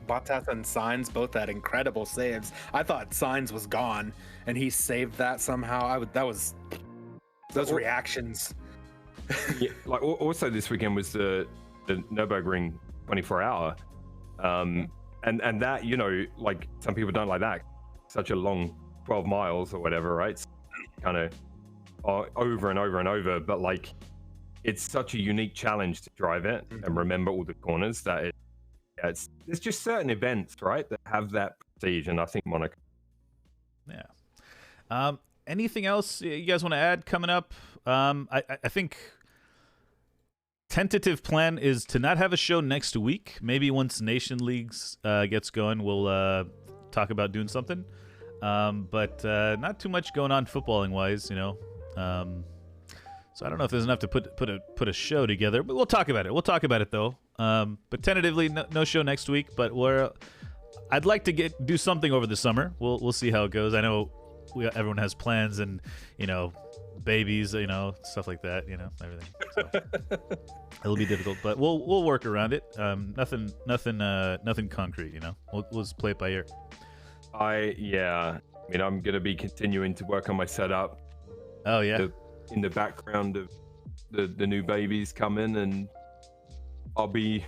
Bottas and Sainz both had incredible saves. I thought Sainz was gone, and he saved that somehow. Those reactions. Like also this weekend was the Nürburgring 24-hour, and that, like, some people don't like that. Such a long 12 miles or whatever, right? Kind of over and over and over, but like, it's such a unique challenge to drive it and remember all the corners that there's just certain events, right, that have that prestige, and I think Monaco. Yeah. Anything else you guys want to add coming up? I think tentative plan is to not have a show next week. Maybe once Nation Leagues gets going, we'll talk about doing something. But not too much going on footballing wise, so I don't know if there's enough to put a show together, but we'll talk about it. We'll talk about it though. But tentatively, no show next week. But I'd like to do something over the summer. We'll see how it goes. I know everyone has plans and babies, stuff like that, everything. So it'll be difficult, but we'll work around it. Nothing concrete. We'll just play it by ear. I'm gonna be continuing to work on my setup. Oh yeah. In the background of the new babies coming, and I'll be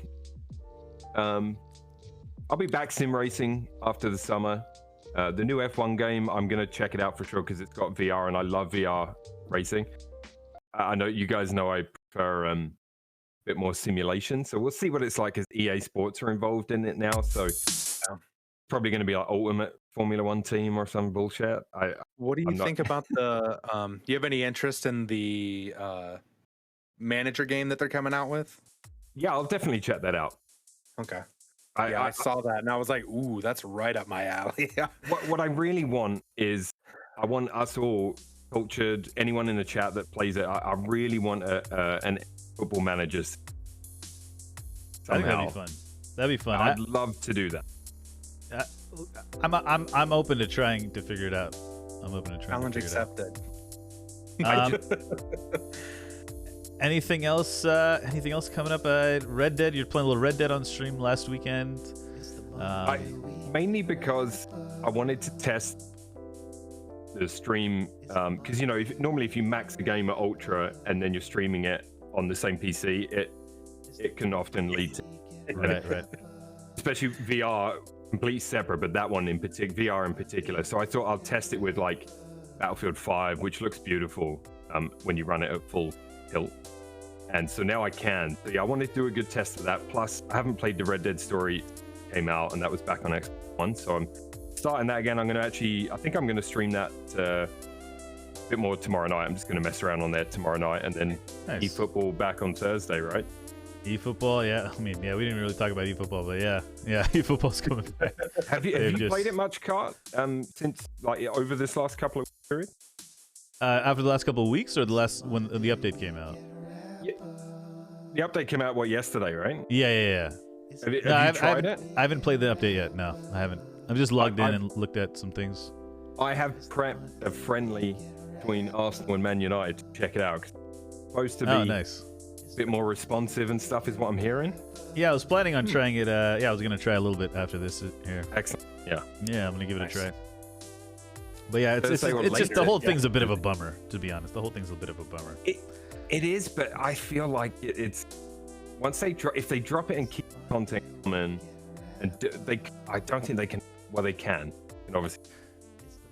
back sim racing after the summer. The new F1 game, I'm gonna check it out for sure because it's got VR, and I love VR racing. I know you guys know I prefer a bit more simulation, so we'll see what it's like, as EA Sports are involved in it now. So probably going to be like Ultimate Formula One team or some bullshit. What do you think about the? Do you have any interest in the manager game that they're coming out with? Yeah, I'll definitely check that out. Okay. I saw that and I was like, ooh, that's right up my alley. What I really want is, I want us all, cultured, anyone in the chat that plays it, I really want an football manager. I think that'd be fun. That'd be fun. I'd love to do that. I'm open to trying to figure it out. I'm open to trying. Challenge accepted. Anything else? Anything else coming up? Red Dead. You're playing a little Red Dead on stream last weekend. Mainly because I wanted to test the stream, because normally if you max the game at ultra and then you're streaming it on the same PC, it can often lead to right. Especially VR, completely separate, but that one in particular, VR in particular. So I thought I'll test it with like Battlefield 5, which looks beautiful when you run it at full tilt. and so now I can. So yeah, I wanted to do a good test of that. Plus, I haven't played the Red Dead story came out, and that was back on Xbox One, so I'm starting that again. I'm going to I think I'm going to stream that a bit more tomorrow night. I'm just going to mess around on there tomorrow night, and then eFootball back on Thursday, right? eFootball, yeah. I mean, yeah, we didn't really talk about eFootball, but yeah, eFootball's coming back. Have you played it much, Cart? Since like over this last couple of periods? After the last couple of weeks, or when the update came out? Yeah. The update came out yesterday, right? Yeah. Have you tried it? I haven't played the update yet. No, I haven't. I've just logged in and looked at some things. I have prepped a friendly between Arsenal and Man United to check it out. It's supposed to be nice. A bit more responsive and stuff is what I'm hearing. Yeah, I was planning on trying it. I was gonna try a little bit after this here. Excellent. Yeah. Yeah, I'm gonna give it a try. But yeah, it's just the whole thing's a bit of a bummer, to be honest. The whole thing's a bit of a bummer. It is, but I feel like it's once if they drop it and keep content coming, and I don't think they can. Well, they can, and obviously.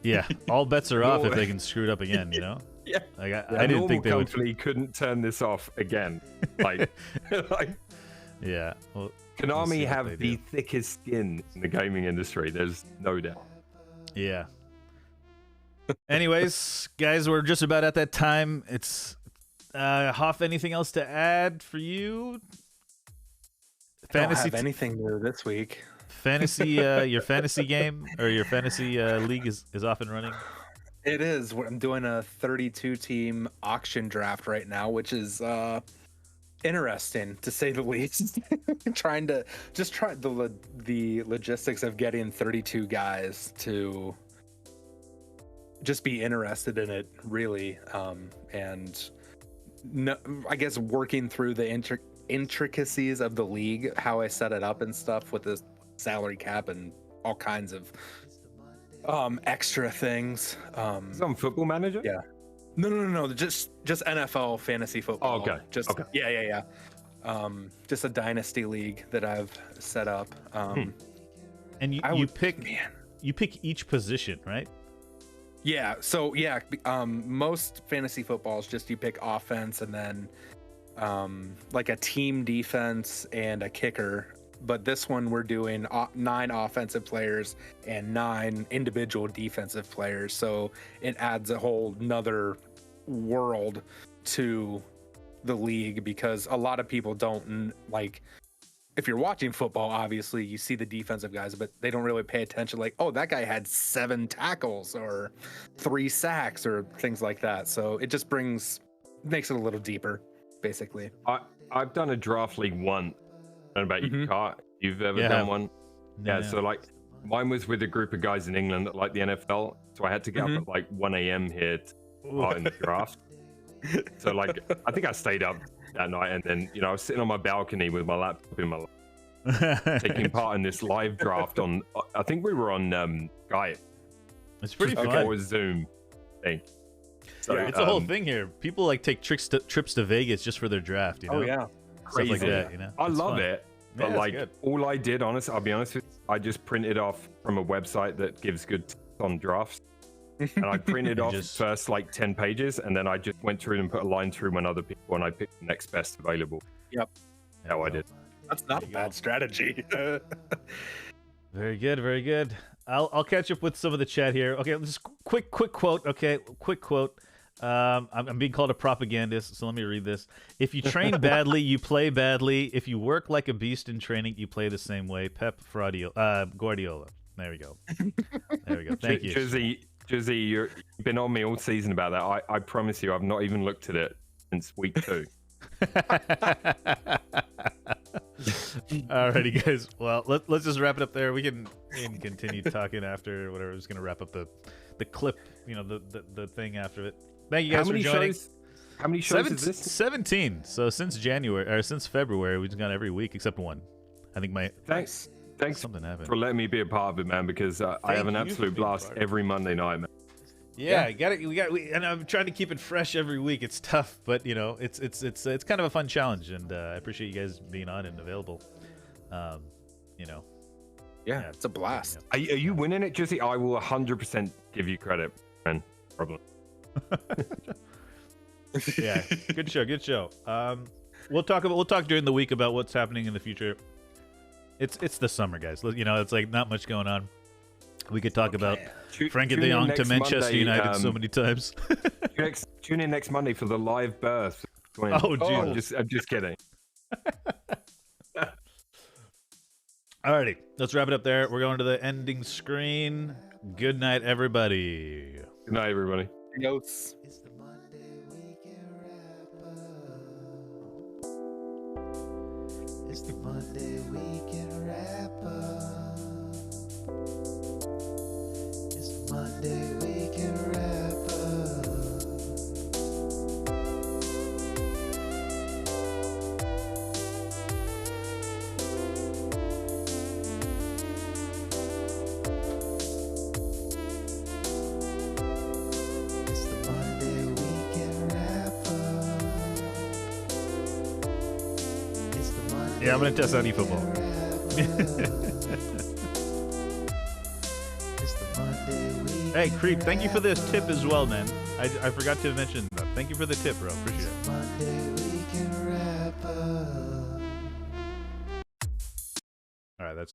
Yeah, all bets are off if they can screw it up again. You know. Yeah. Like I didn't think they would. Company couldn't turn this off again. Like, yeah. Well, Konami have the thickest skin in the gaming industry. There's no doubt. Yeah. Anyways, guys, we're just about at that time. It's Hoff, anything else to add for you? Fantasy. I don't have anything new this week. Fantasy, your fantasy game or your fantasy league is off and running. It is. I'm doing a 32-team auction draft right now, which is interesting to say the least. Try the logistics of getting 32 guys to just be interested in it, really, and I guess working through the intricacies of the league, how I set it up and stuff with the salary cap and all kinds of extra things. Some Football Manager? Yeah. No. Just NFL fantasy football. Oh, okay. Okay. Yeah. Just a dynasty league that I've set up. And you pick each position, right? Yeah. So yeah, most fantasy football is just you pick offense and then like a team defense and a kicker. But this one we're doing 9 offensive players and 9 individual defensive players. So it adds a whole nother world to the league, because a lot of people don't like, if you're watching football, obviously you see the defensive guys, but they don't really pay attention. Like, oh, that guy had 7 tackles or 3 sacks or things like that. So it just makes it a little deeper, basically. I've done a draft league once. I don't know about you, Cart. You've ever done one? Yeah. So like mine was with a group of guys in England that like the NFL. So I had to get up at like 1 a.m. here to in the draft. So like I think I stayed up that night, and then I was sitting on my balcony with my laptop in my lap, taking part in this live draft on. I think we were on Skype. It's pretty fun. Or Zoom thing. So, yeah, it's a whole thing here. People like take trips to Vegas just for their draft. Oh yeah. Crazy. Stuff like that, I love it, but like good. all I did, honestly, I'll be honest with you, I just printed off from a website that gives good tips on drafts, and I printed off first like 10 pages, and then I just went through and put a line through on other people, and I picked the next best available. Yep. How I did. That's not a bad strategy. Very good. I'll catch up with some of the chat here. Okay, just quick quote. Okay, quick quote. I'm being called a propagandist, so let me read this. If you train badly, you play badly. If you work like a beast in training, you play the same way. Pep Guardiola. There we go. Thank you. Jizzy, you've been on me all season about that. I promise you, I've not even looked at it since week 2. Alrighty, guys. Well, let's just wrap it up there. We can continue talking after whatever. We're just gonna wrap up the clip, the thing after it. Thank you guys for joining. How many shows is this? 17. So since February, we've gone every week except one. I think Thanks something happened. for letting me be a part of it, man, because I have an absolute blast every Monday night, man. Yeah, and I'm trying to keep it fresh every week. It's tough, but it's kind of a fun challenge, and I appreciate you guys being on and available. Yeah, it's a blast. Are you winning it, Jizzy? I will 100% give you credit, man. Problem. Yeah, good show. We'll talk during the week about what's happening in the future. It's the summer, guys. You know, it's like not much going on. We could talk about Frankie de Jong to Manchester United so many times. Tune in next Monday for the live birth. Oh, geez. I'm just kidding. Alrighty, let's wrap it up there. We're going to the ending screen. Good night, everybody. Good night, everybody. Adios. It's the Monday weekend wrap up. It's the Monday weekend wrap up. It's the Monday weekend wrap up. It's the Monday weekend wrap up. It's the Monday Yeah, I'm gonna test out eFootball. Hey, Creep, thank you for this tip as well, man. I forgot to mention that. Thank you for the tip, bro. Appreciate it. Monday weekend wrap up. All right, that's